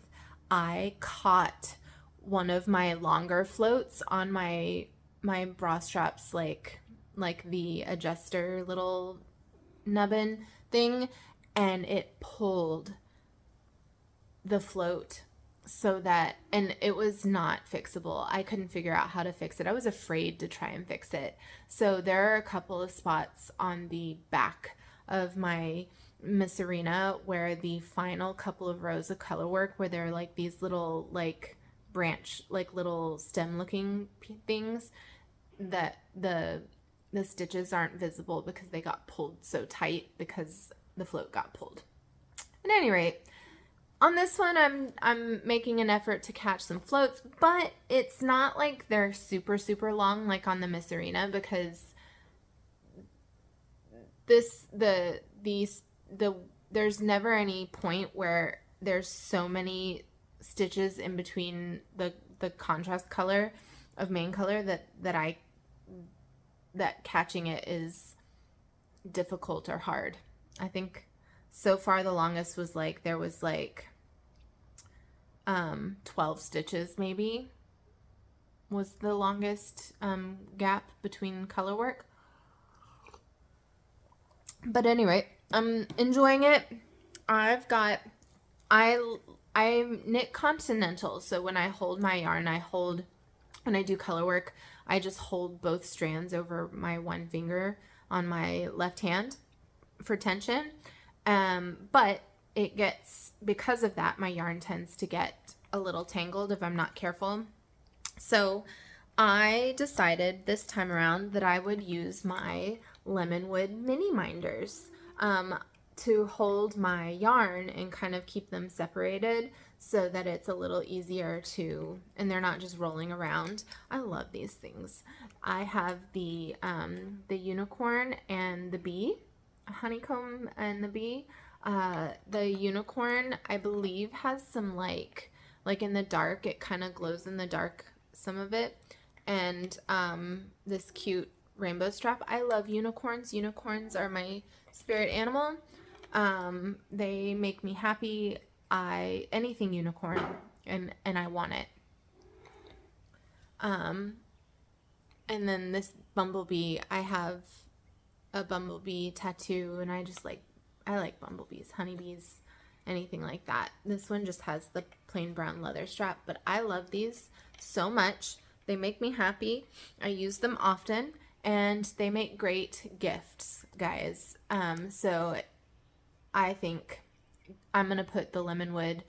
I caught one of my longer floats on my bra straps, like the adjuster little nubbin thing, and it pulled the float so that, and it was not fixable. I couldn't figure out how to fix it. I was afraid to try and fix it. So there are a couple of spots on the back of my Miss Arena where the final couple of rows of color work, where they're like these little like branch, like little stem looking things, that the stitches aren't visible because they got pulled so tight because the float got pulled. At any rate, on this one, I'm making an effort to catch some floats, but it's not like they're super, super long like on the Miss Arena, because there's never any point where there's so many stitches in between the contrast color of main color that catching it is difficult or hard. I think so far the longest was like, there was like 12 stitches maybe was the longest gap between color work. But anyway, I'm enjoying it. I knit continental, so when I hold my yarn, when I do color work, I just hold both strands over my one finger on my left hand for tension. But because of that, my yarn tends to get a little tangled if I'm not careful. So I decided this time around that I would use my Lemonwood mini minders to hold my yarn and kind of keep them separated so that it's a little easier and they're not just rolling around. I love these things. I have the unicorn and the bee, honeycomb and the bee. The unicorn, I believe, has some like in the dark, it kind of glows in the dark, some of it. And this cute rainbow strap. I love unicorns. Unicorns are my spirit animal. They make me happy. Anything unicorn, and I want it. And then this bumblebee, I have a bumblebee tattoo, and I like bumblebees, honeybees, anything like that. This one just has the plain brown leather strap, but I love these so much. They make me happy. I use them often, and they make great gifts, guys. So I think I'm going to put the Lemonwood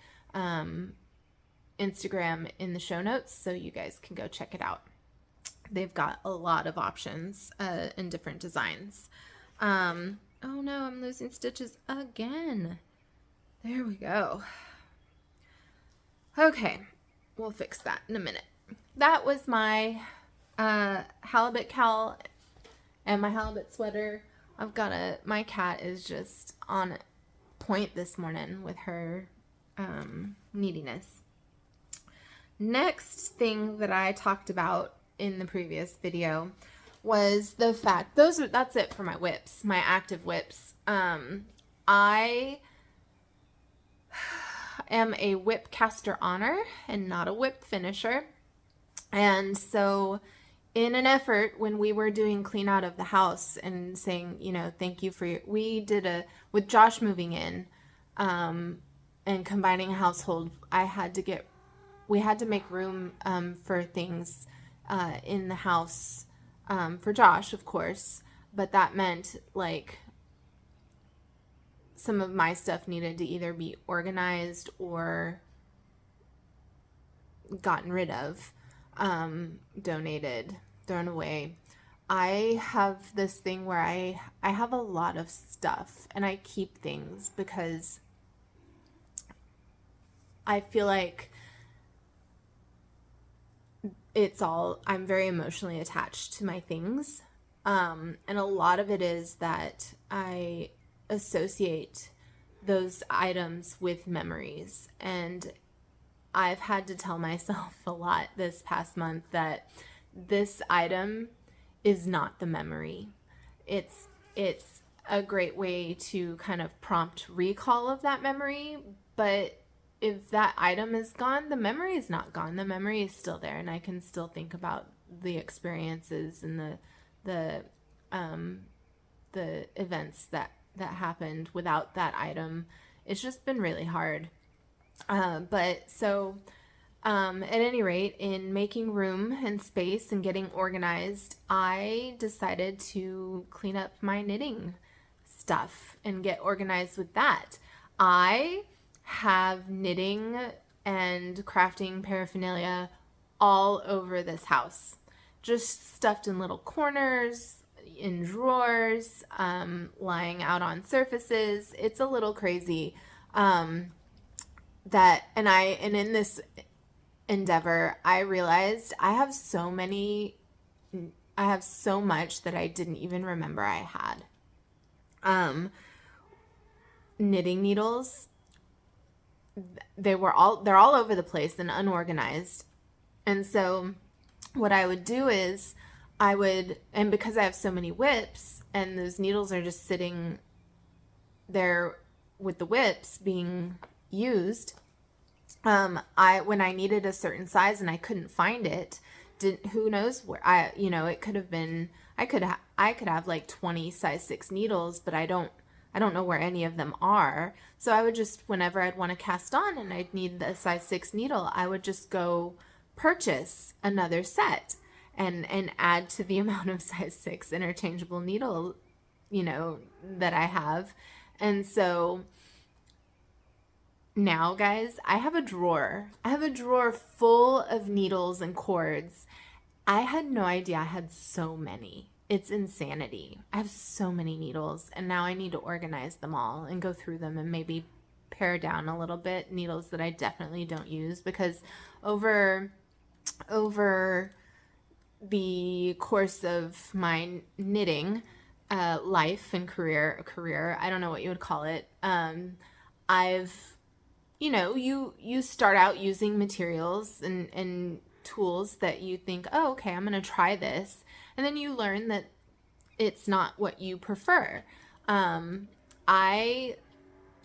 Instagram in the show notes so you guys can go check it out. They've got a lot of options in different designs. Oh no, I'm losing stitches again. There we go. Okay, we'll fix that in a minute. That was my halibut cowl and my halibut sweater. My cat is just on point this morning with her neediness. Next thing that I talked about in the previous video was the fact, that's it for my whips, my active whips. I am a whip caster honor and not a whip finisher. And so in an effort, when we were doing clean out of the house and saying, thank you with Josh moving in, and combining a household, we had to make room, for things, in the house, for Josh, of course, but that meant like some of my stuff needed to either be organized or gotten rid of, donated, thrown away. I have this thing where I have a lot of stuff and I keep things because I feel like I'm very emotionally attached to my things. And a lot of it is that I associate those items with memories. And I've had to tell myself a lot this past month that this item is not the memory. It's a great way to kind of prompt recall of that memory, but if that item is gone, the memory is not gone. The memory is still there, and I can still think about the experiences and the events that happened without that item. It's just been really hard. At any rate, in making room and space and getting organized, I decided to clean up my knitting stuff and get organized with that. I have knitting and crafting paraphernalia all over this house, just stuffed in little corners, in drawers, lying out on surfaces. It's a little crazy. In this endeavor, I realized I have so much that I didn't even remember I had. Knitting needles, they're all over the place and unorganized. And so what I would do is and because I have so many whips and those needles are just sitting there with the whips being used, when I needed a certain size and I couldn't find it, who knows where it could have been, I could have like 20 size 6 needles, but I don't know where any of them are. So I would just, whenever I'd want to cast on and I'd need a size 6 needle, I would just go purchase another set and add to the amount of size 6 interchangeable needle, that I have. And so now, guys, I have a drawer. Full of needles and cords. I had no idea I had so many. It's insanity. I have so many needles, and now I need to organize them all and go through them and maybe pare down a little bit needles that I definitely don't use, because over the course of my knitting life and career, I don't know what you would call it. I've, you start out using materials and tools that you think, oh, okay, I'm going to try this. And then you learn that it's not what you prefer. I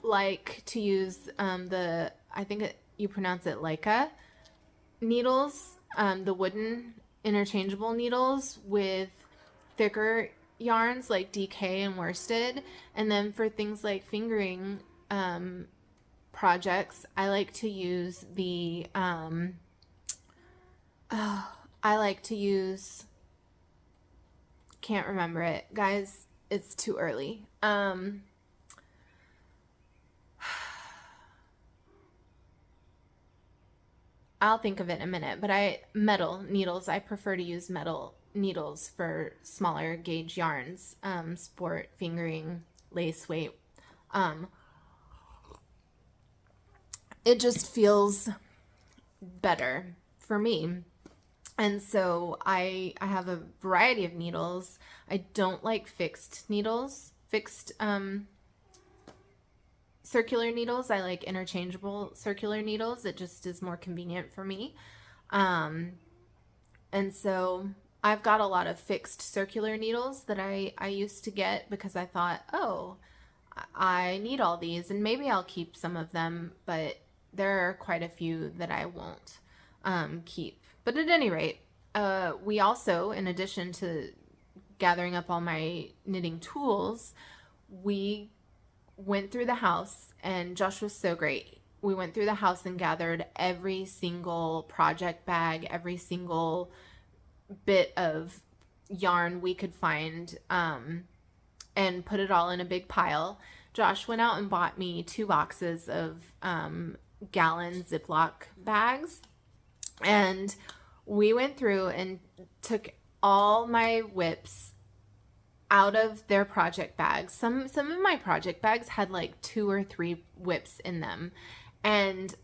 like to use I think you pronounce it Leica needles, the wooden interchangeable needles with thicker yarns like DK and worsted. And then for things like fingering projects, I like to use can't remember it, guys, it's too early. I'll think of it in a minute, but metal needles, I prefer to use metal needles for smaller gauge yarns, sport, fingering, lace weight. It just feels better for me. And so I have a variety of needles. I don't like fixed needles, circular needles. I like interchangeable circular needles. It just is more convenient for me. And so I've got a lot of fixed circular needles that I used to get because I thought, oh, I need all these and maybe I'll keep some of them, but there are quite a few that I won't keep. But at any rate, we also, in addition to gathering up all my knitting tools, we went through the house, and Josh was so great. We went through the house and gathered every single project bag, every single bit of yarn we could find, and put it all in a big pile. Josh went out and bought me 2 boxes of gallon Ziploc bags, and we went through and took all my whips out of their project bags. Some of my project bags had like 2 or 3 whips in them, and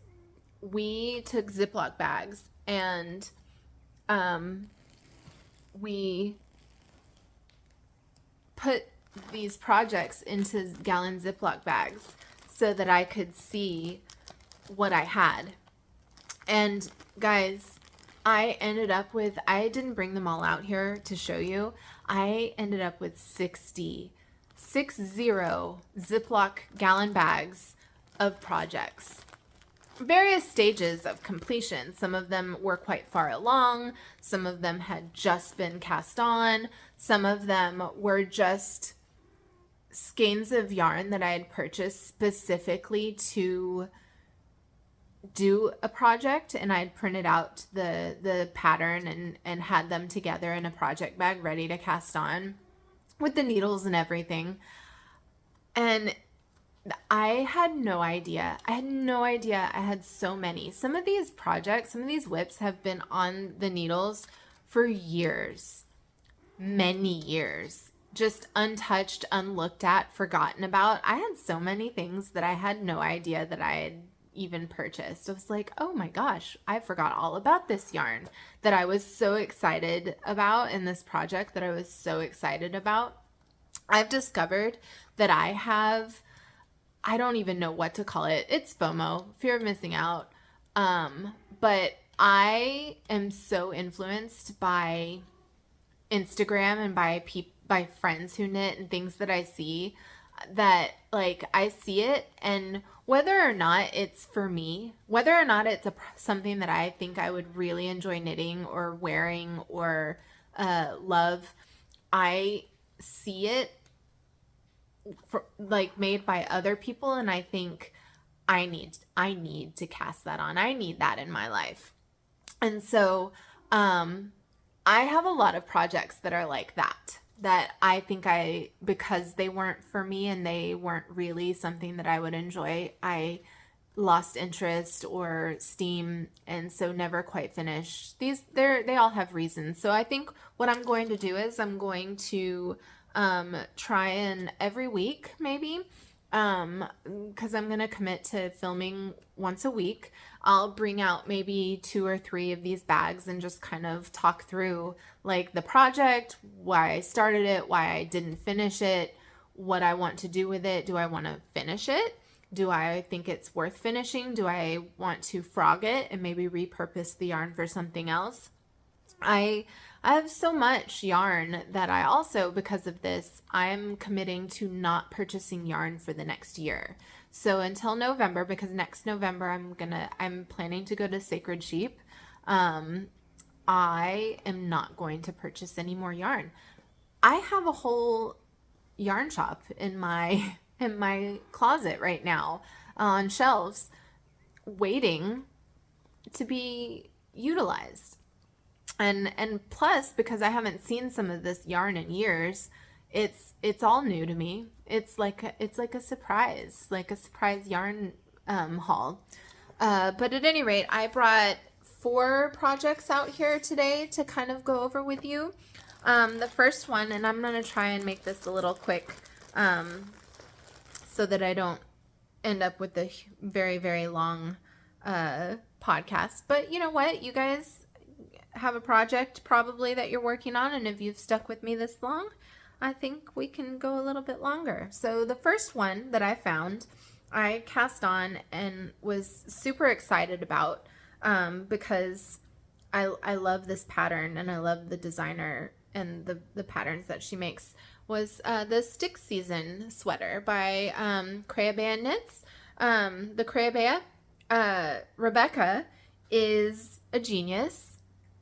we took Ziploc bags and we put these projects into gallon Ziploc bags so that I could see what I had. And guys, I didn't bring them all out here to show you. I ended up with 60 Ziploc gallon bags of projects. Various stages of completion. Some of them were quite far along. Some of them had just been cast on. Some of them were just skeins of yarn that I had purchased specifically to do a project, and I'd printed out the pattern and had them together in a project bag ready to cast on with the needles and everything. And I had no idea. I had so many. Some of these whips have been on the needles for years, many years, just untouched, unlooked at, forgotten about. I had so many things that I had no idea that I had even purchased. I was like, oh my gosh, I forgot all about this yarn that I was so excited about in this project that I was so excited about. I've discovered that I don't even know what to call it. It's FOMO, fear of missing out. But I am so influenced by Instagram and by friends who knit and things that I see, that like I see it, and whether or not it's for me, whether or not it's something that I think I would really enjoy knitting or wearing or love, I see it for, like, made by other people, and I think I need to cast that on. I need that in my life. And so I have a lot of projects that are like that I think because they weren't for me and they weren't really something that I would enjoy, I lost interest or steam, and so never quite finished. They all have reasons. So I think what I'm going to do is I'm going to try and every week maybe, because I'm going to commit to filming once a week. I'll bring out maybe 2 or 3 of these bags and just kind of talk through like the project, why I started it, why I didn't finish it, what I want to do with it. Do I want to finish it? Do I think it's worth finishing? Do I want to frog it and maybe repurpose the yarn for something else? I have so much yarn that I also, because of this, I'm committing to not purchasing yarn for the next year. So until November, because next November I'm planning to go to Sacred Sheep. I am not going to purchase any more yarn. I have a whole yarn shop in my closet right now on shelves waiting to be utilized. And plus, because I haven't seen some of this yarn in years, it's all new to me. It's like a surprise yarn haul. But at any rate, I brought 4 projects out here today to kind of go over with you. The first one, and I'm going to try and make this a little quick so that I don't end up with a very, very long podcast. But you know what? You guys have a project probably that you're working on, and if you've stuck with me this long, I think we can go a little bit longer. So the first one that I found, I cast on and was super excited about because I love this pattern and I love the designer and the patterns that she makes, was the Stick Season sweater by Creabea Knits. The Creabea, Rebecca is a genius.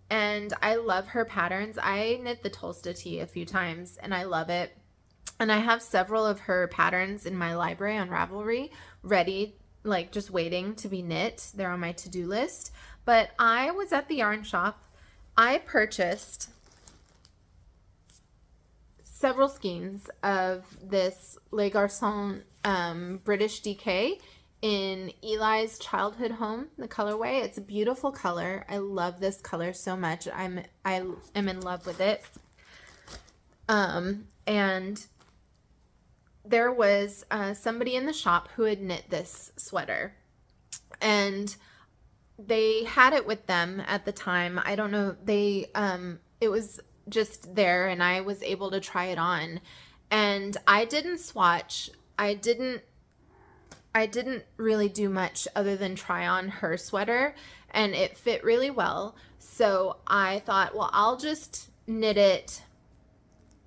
And I love her patterns. I knit the Tolsta tee a few times and I love it. And I have several of her patterns in my library on Ravelry ready, like just waiting to be knit. They're on my to-do list. But I was at the yarn shop. I purchased several skeins of this Les Garçons British DK in Eli's Childhood Home, the colorway. It's a beautiful color. I love this color so much. I am in love with it. And there was somebody in the shop who had knit this sweater, and they had it with them at the time. I don't know. It was just there, and I was able to try it on, and I didn't swatch. I didn't really do much other than try on her sweater, and it fit really well. So I thought, well, I'll just knit it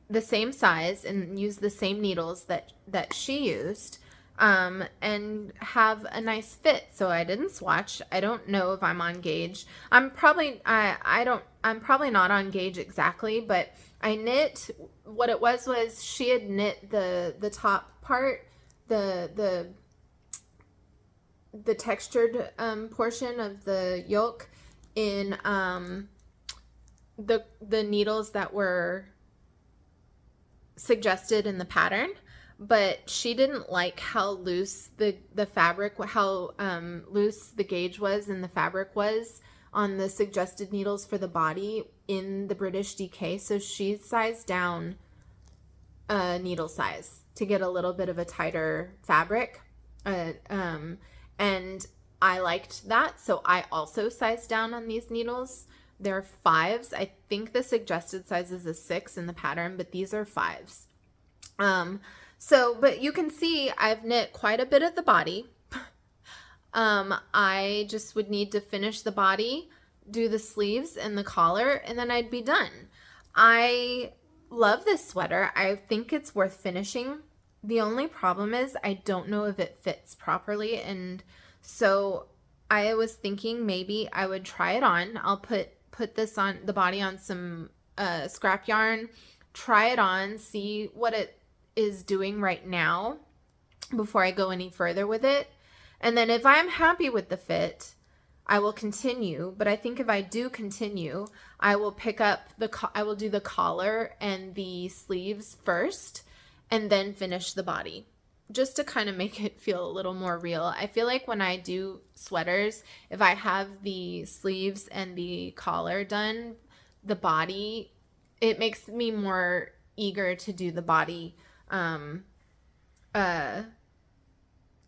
the same size and use the same needles that she used, and have a nice fit. So I didn't swatch. I don't know if I'm on gauge. I'm probably not on gauge exactly, but I knit, what it was she had knit the top part, the textured portion of the yoke in the needles that were suggested in the pattern, but she didn't like how loose the fabric, how loose the gauge was and the fabric was on the suggested needles for the body in the British DK, so she sized down needle size to get a little bit of a tighter fabric. And I liked that, so I also sized down on these needles. They're 5s. I think the suggested size is a 6 in the pattern, but these are 5s. But you can see I've knit quite a bit of the body. I just would need to finish the body, do the sleeves and the collar, and then I'd be done. I love this sweater. I think it's worth finishing. The only problem is I don't know if it fits properly, and so I was thinking maybe I would try it on. I'll put this on the body on some scrap yarn, try it on, see what it is doing right now before I go any further with it. And then if I'm happy with the fit, I will continue. But I think if I do continue, I will pick up I will do the collar and the sleeves first and then finish the body, just to kind of make it feel a little more real. I feel like when I do sweaters, if I have the sleeves and the collar done, the body, it makes me more eager to do the body,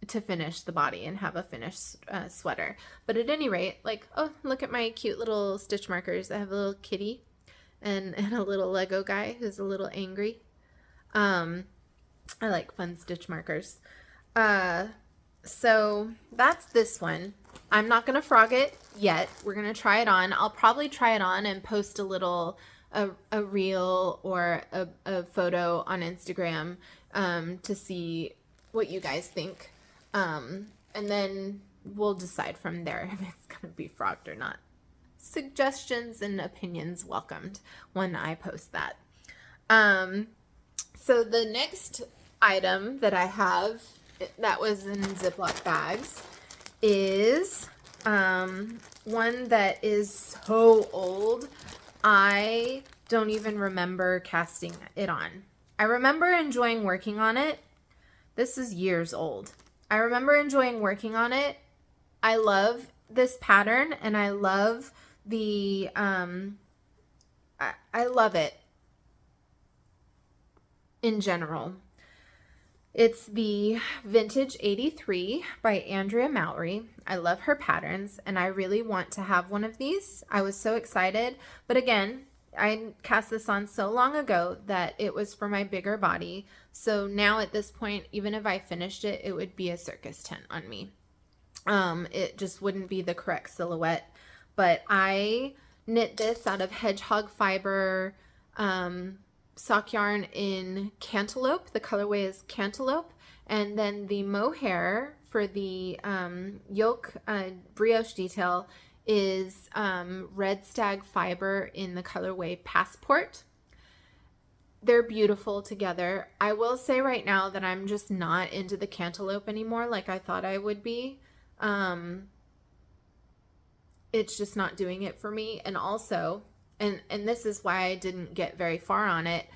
to finish the body and have a finished sweater. But at any rate, like, oh, look at my cute little stitch markers. I have a little kitty and a little Lego guy who's a little angry. I like fun stitch markers. So that's this one. I'm not going to frog it yet. We're going to try it on. I'll probably try it on and post a reel or a photo on Instagram to see what you guys think. And then we'll decide from there if it's going to be frogged or not. Suggestions and opinions welcomed when I post that. So the next item that I have that was in Ziploc bags is one that is so old, I don't even remember casting it on. I remember enjoying working on it. This is years old. I remember enjoying working on it. I love this pattern and I love the, I love it in general. It's the Vintage 83 by Andrea Mowry. I love her patterns and I really want to have one of these. I was so excited, but again, I cast this on so long ago that it was for my bigger body. So now at this point, even if I finished it, it would be a circus tent on me. It just wouldn't be the correct silhouette. But I knit this out of hedgehog fiber sock yarn in cantaloupe. The colorway is cantaloupe. And then the mohair for the yoke brioche detail is red stag fiber in the colorway Passport. They're beautiful together. I will say right now that I'm just not into the cantaloupe anymore like I thought I would be. It's just not doing it for me. And also, and this is why I didn't get very far on it,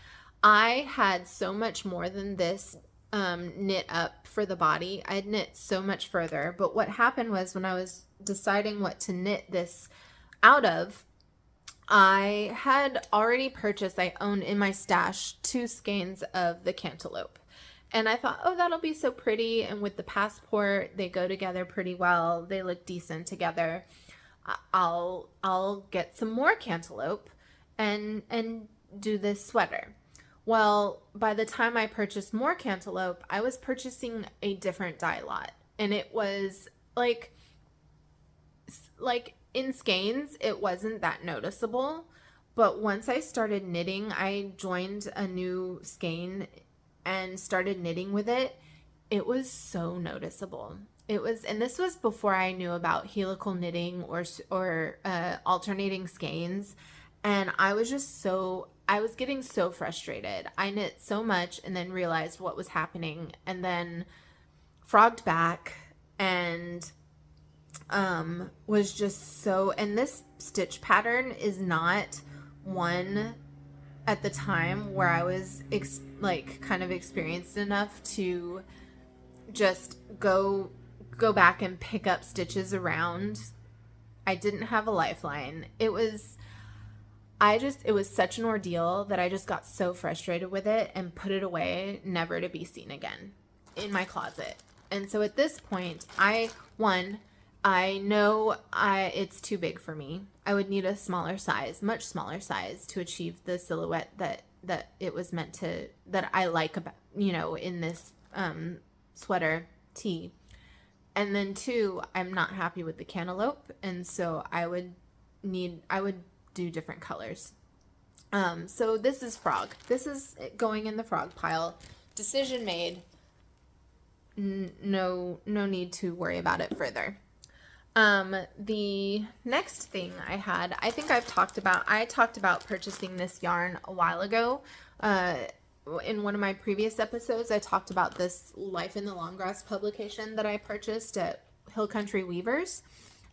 I had so much more than this knit up for the body. I'd knit so much further. But what happened was when I was deciding what to knit this out of, I had already purchased, I own in my stash 2 skeins of the cantaloupe. And I thought, oh, that'll be so pretty. And with the Passport, they go together pretty well. They look decent together. I'll get some more cantaloupe and do this sweater. Well, by the time I purchased more cantaloupe, I was purchasing a different dye lot. And it was like in skeins, it wasn't that noticeable. But once I started knitting, I joined a new skein and started knitting with it. It was so noticeable. It was, and this was before I knew about helical knitting or alternating skeins. And I was just I was getting so frustrated. I knit so much and then realized what was happening and then frogged back and was just so, and this stitch pattern is not one at the time where I was kind of experienced enough to just go back and pick up stitches around. I didn't have a lifeline. It was such an ordeal that I just got so frustrated with it and put it away, never to be seen again in my closet. And so at this point, I know it's too big for me. I would need a smaller size, much smaller size, to achieve the silhouette that it was meant to, that I like about, in this sweater tee. And then 2, I'm not happy with the cantaloupe, and so I would I would do different colors. So this is frog. This is going in the frog pile. Decision made. No need to worry about it further. The next thing I had, I think I talked about purchasing this yarn a while ago. In one of my previous episodes, I talked about this Life in the Long Grass publication that I purchased at Hill Country Weavers.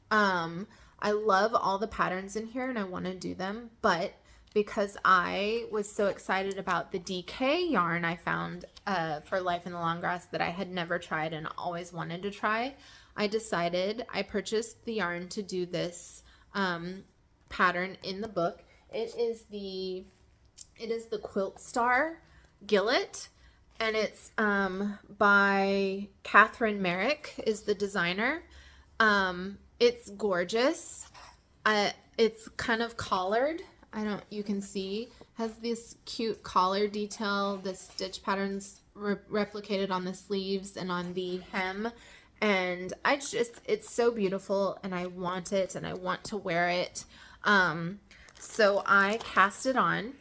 I love all the patterns in here and I want to do them, but because I was so excited about the DK yarn I found for Life in the Long Grass that I had never tried and always wanted to try, I purchased the yarn to do this pattern in the book. It is the Quilt Star Gillet, and it's by Catherine Merrick is the designer. It's gorgeous. It's kind of collared. You can see, has this cute collar detail. The stitch patterns replicated on the sleeves and on the hem. And it's so beautiful and I want it and I want to wear it. So I cast it on,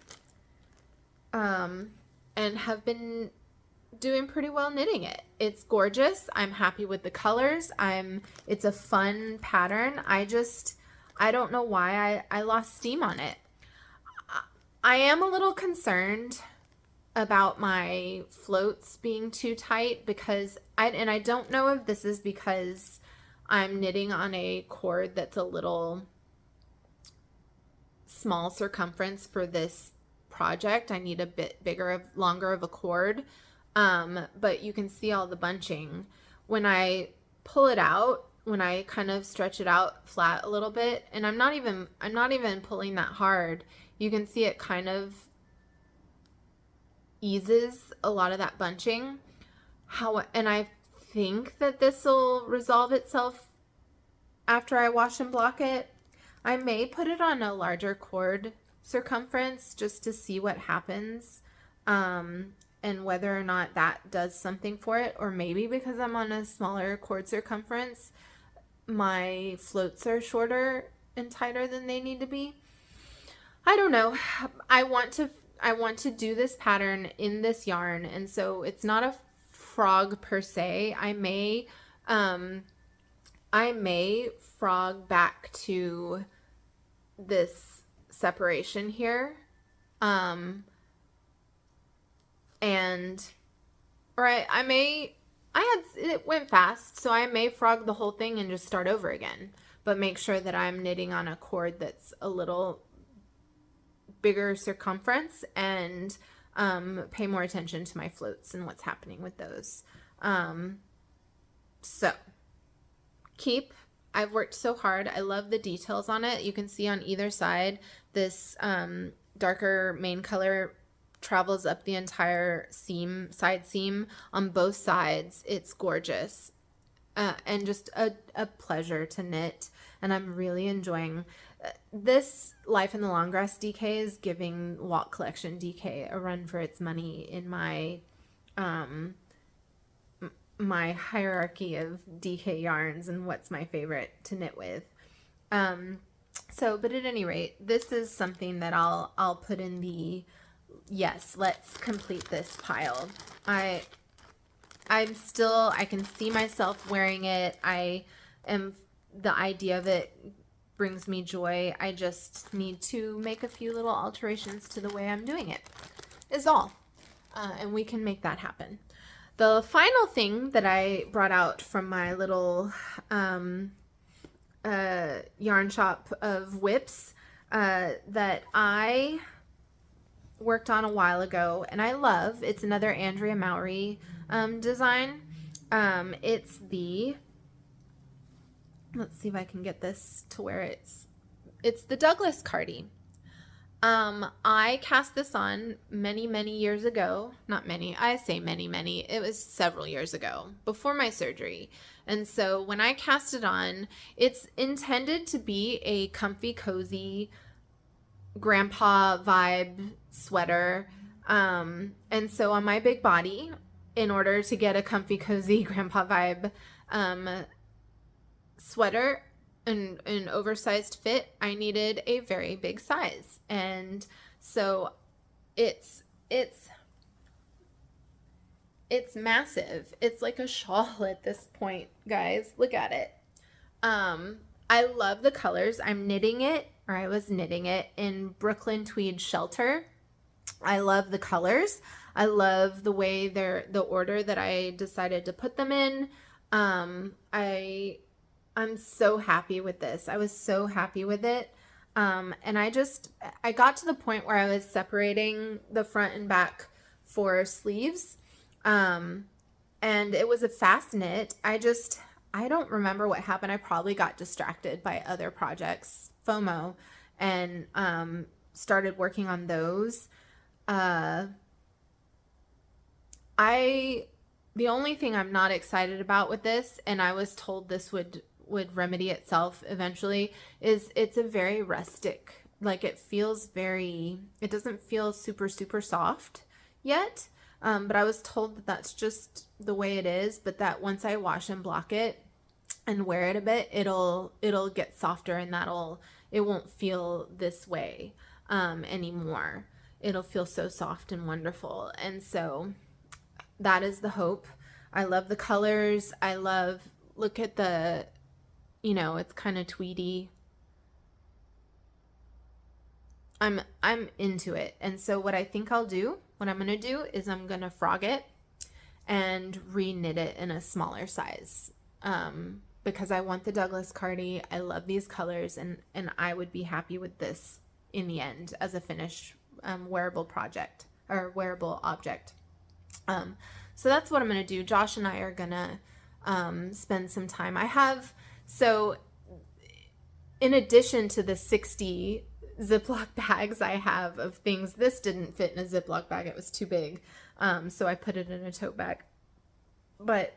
and have been doing pretty well knitting it. It's gorgeous. I'm happy with the colors. It's a fun pattern. I don't know why I lost steam on it. I am a little concerned about my floats being too tight because I don't know if this is because I'm knitting on a cord that's a little small circumference for this project. I need a bit longer of a cord. But you can see all the bunching. When I pull it out, when I kind of stretch it out flat a little bit, and I'm not even pulling that hard, you can see it kind of eases a lot of that bunching. And I think that this will resolve itself after I wash and block it. I may put it on a larger cord circumference just to see what happens, and whether or not that does something for it, or maybe because I'm on a smaller cord circumference, my floats are shorter and tighter than they need to be. I don't know. I want to do this pattern in this yarn, and so it's not a frog per se. I may frog back to this separation here, it went fast, so I may frog the whole thing and just start over again, but make sure that I'm knitting on a cord that's a little bigger circumference, and pay more attention to my floats and what's happening with those. So I've worked so hard. I love the details on it. You can see on either side, this darker main color travels up the entire side seam on both sides. It's gorgeous, and just a pleasure to knit, and I'm really enjoying this Life in the Long Grass DK is giving Walk Collection DK a run for its money in my my hierarchy of DK yarns and what's my favorite to knit with. But at any rate, this is something that I'll put in the yes, let's complete this pile. I can see myself wearing it. The idea of it brings me joy. I just need to make a few little alterations to the way I'm doing it, is all. And we can make that happen. The final thing that I brought out from my little yarn shop of whips that I worked on a while ago, and I love, it's another Andrea Mowry design. It's the, let's see if I can get this to where it's the Douglas Cardi. I cast this on many years ago. Not many, I say many. It was several years ago, before my surgery. And so when I cast it on, it's intended to be a comfy, cozy, grandpa vibe sweater. And so on my big body, in order to get a comfy, cozy grandpa vibe sweater, an oversized fit, I needed a very big size. And so it's massive. It's like a shawl at this point, guys. Look at it. I love the colors. I'm knitting it, or I was knitting it in Brooklyn Tweed Shelter. I love the colors. I love the way the order that I decided to put them in. I'm so happy with this. I was so happy with it. And I got to the point where I was separating the front and back for sleeves. And it was a fast knit. I don't remember what happened. I probably got distracted by other projects, FOMO, and started working on those. The only thing I'm not excited about with this, and I was told this would remedy itself eventually, is it's a very rustic, like it doesn't feel super, super soft yet. But I was told that that's just the way it is, but that once I wash and block it and wear it a bit, it'll get softer, and it won't feel this way anymore. It'll feel so soft and wonderful. And so that is the hope. I love the colors. Look at the, it's kind of tweedy. I'm into it. And so what I'm going to do is I'm going to frog it and re-knit it in a smaller size. Because I want the Douglas Cardi. I love these colors, and I would be happy with this in the end as a finished wearable project or wearable object. So that's what I'm going to do. Josh and I are going to spend some time. So in addition to the 60 Ziploc bags I have of things, this didn't fit in a Ziploc bag. It was too big. So I put it in a tote bag. But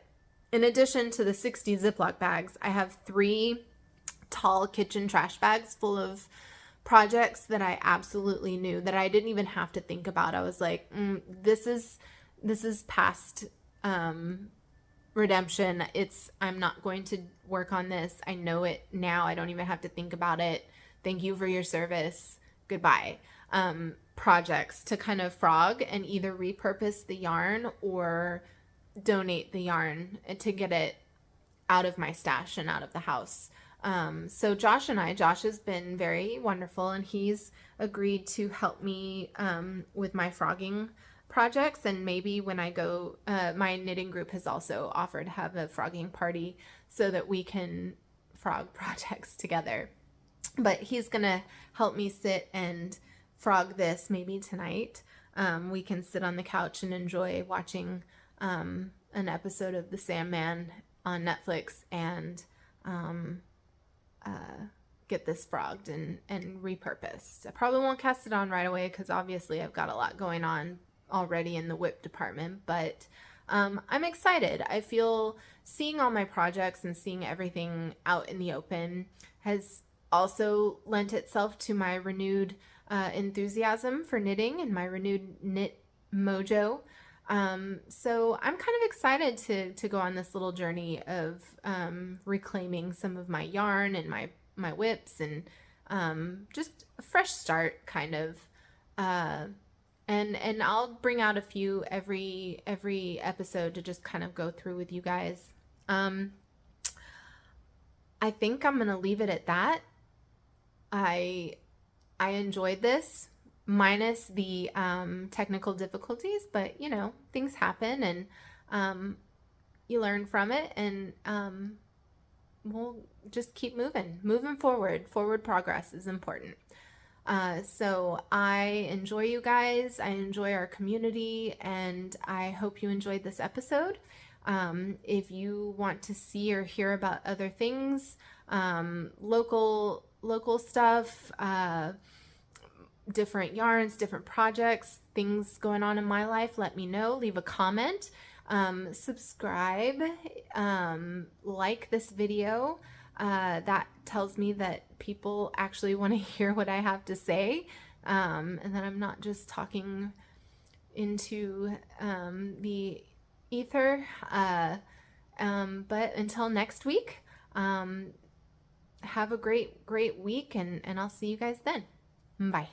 in addition to the 60 Ziploc bags, I have 3 tall kitchen trash bags full of projects that I absolutely knew that I didn't even have to think about. I was like, this is past redemption. I'm not going to work on this. I know it now. I don't even have to think about it. Thank you for your service. Goodbye. Projects to kind of frog and either repurpose the yarn or donate the yarn to get it out of my stash and out of the house. So Josh has been very wonderful, and he's agreed to help me with my frogging projects. And maybe when I go, my knitting group has also offered to have a frogging party so that we can frog projects together. But he's going to help me sit and frog this maybe tonight. We can sit on the couch and enjoy watching an episode of The Sandman on Netflix and get this frogged and repurposed. I probably won't cast it on right away because obviously I've got a lot going on already in the whip department, but I'm excited. I feel seeing all my projects and seeing everything out in the open has also lent itself to my renewed enthusiasm for knitting and my renewed knit mojo. So I'm kind of excited to go on this little journey of reclaiming some of my yarn and my whips and just a fresh start kind of. And I'll bring out a few every episode to just kind of go through with you guys. I think I'm going to leave it at that. I enjoyed this, minus the technical difficulties, but things happen, and you learn from it, and we'll just keep moving forward. Forward progress is important. So I enjoy you guys. I enjoy our community, and I hope you enjoyed this episode. If you want to see or hear about other things, local stuff, different yarns, different projects, things going on in my life, let me know. Leave a comment, subscribe, like this video. That tells me that people actually want to hear what I have to say, and that I'm not just talking into the ether. But until next week, have a great week, and I'll see you guys then. Bye.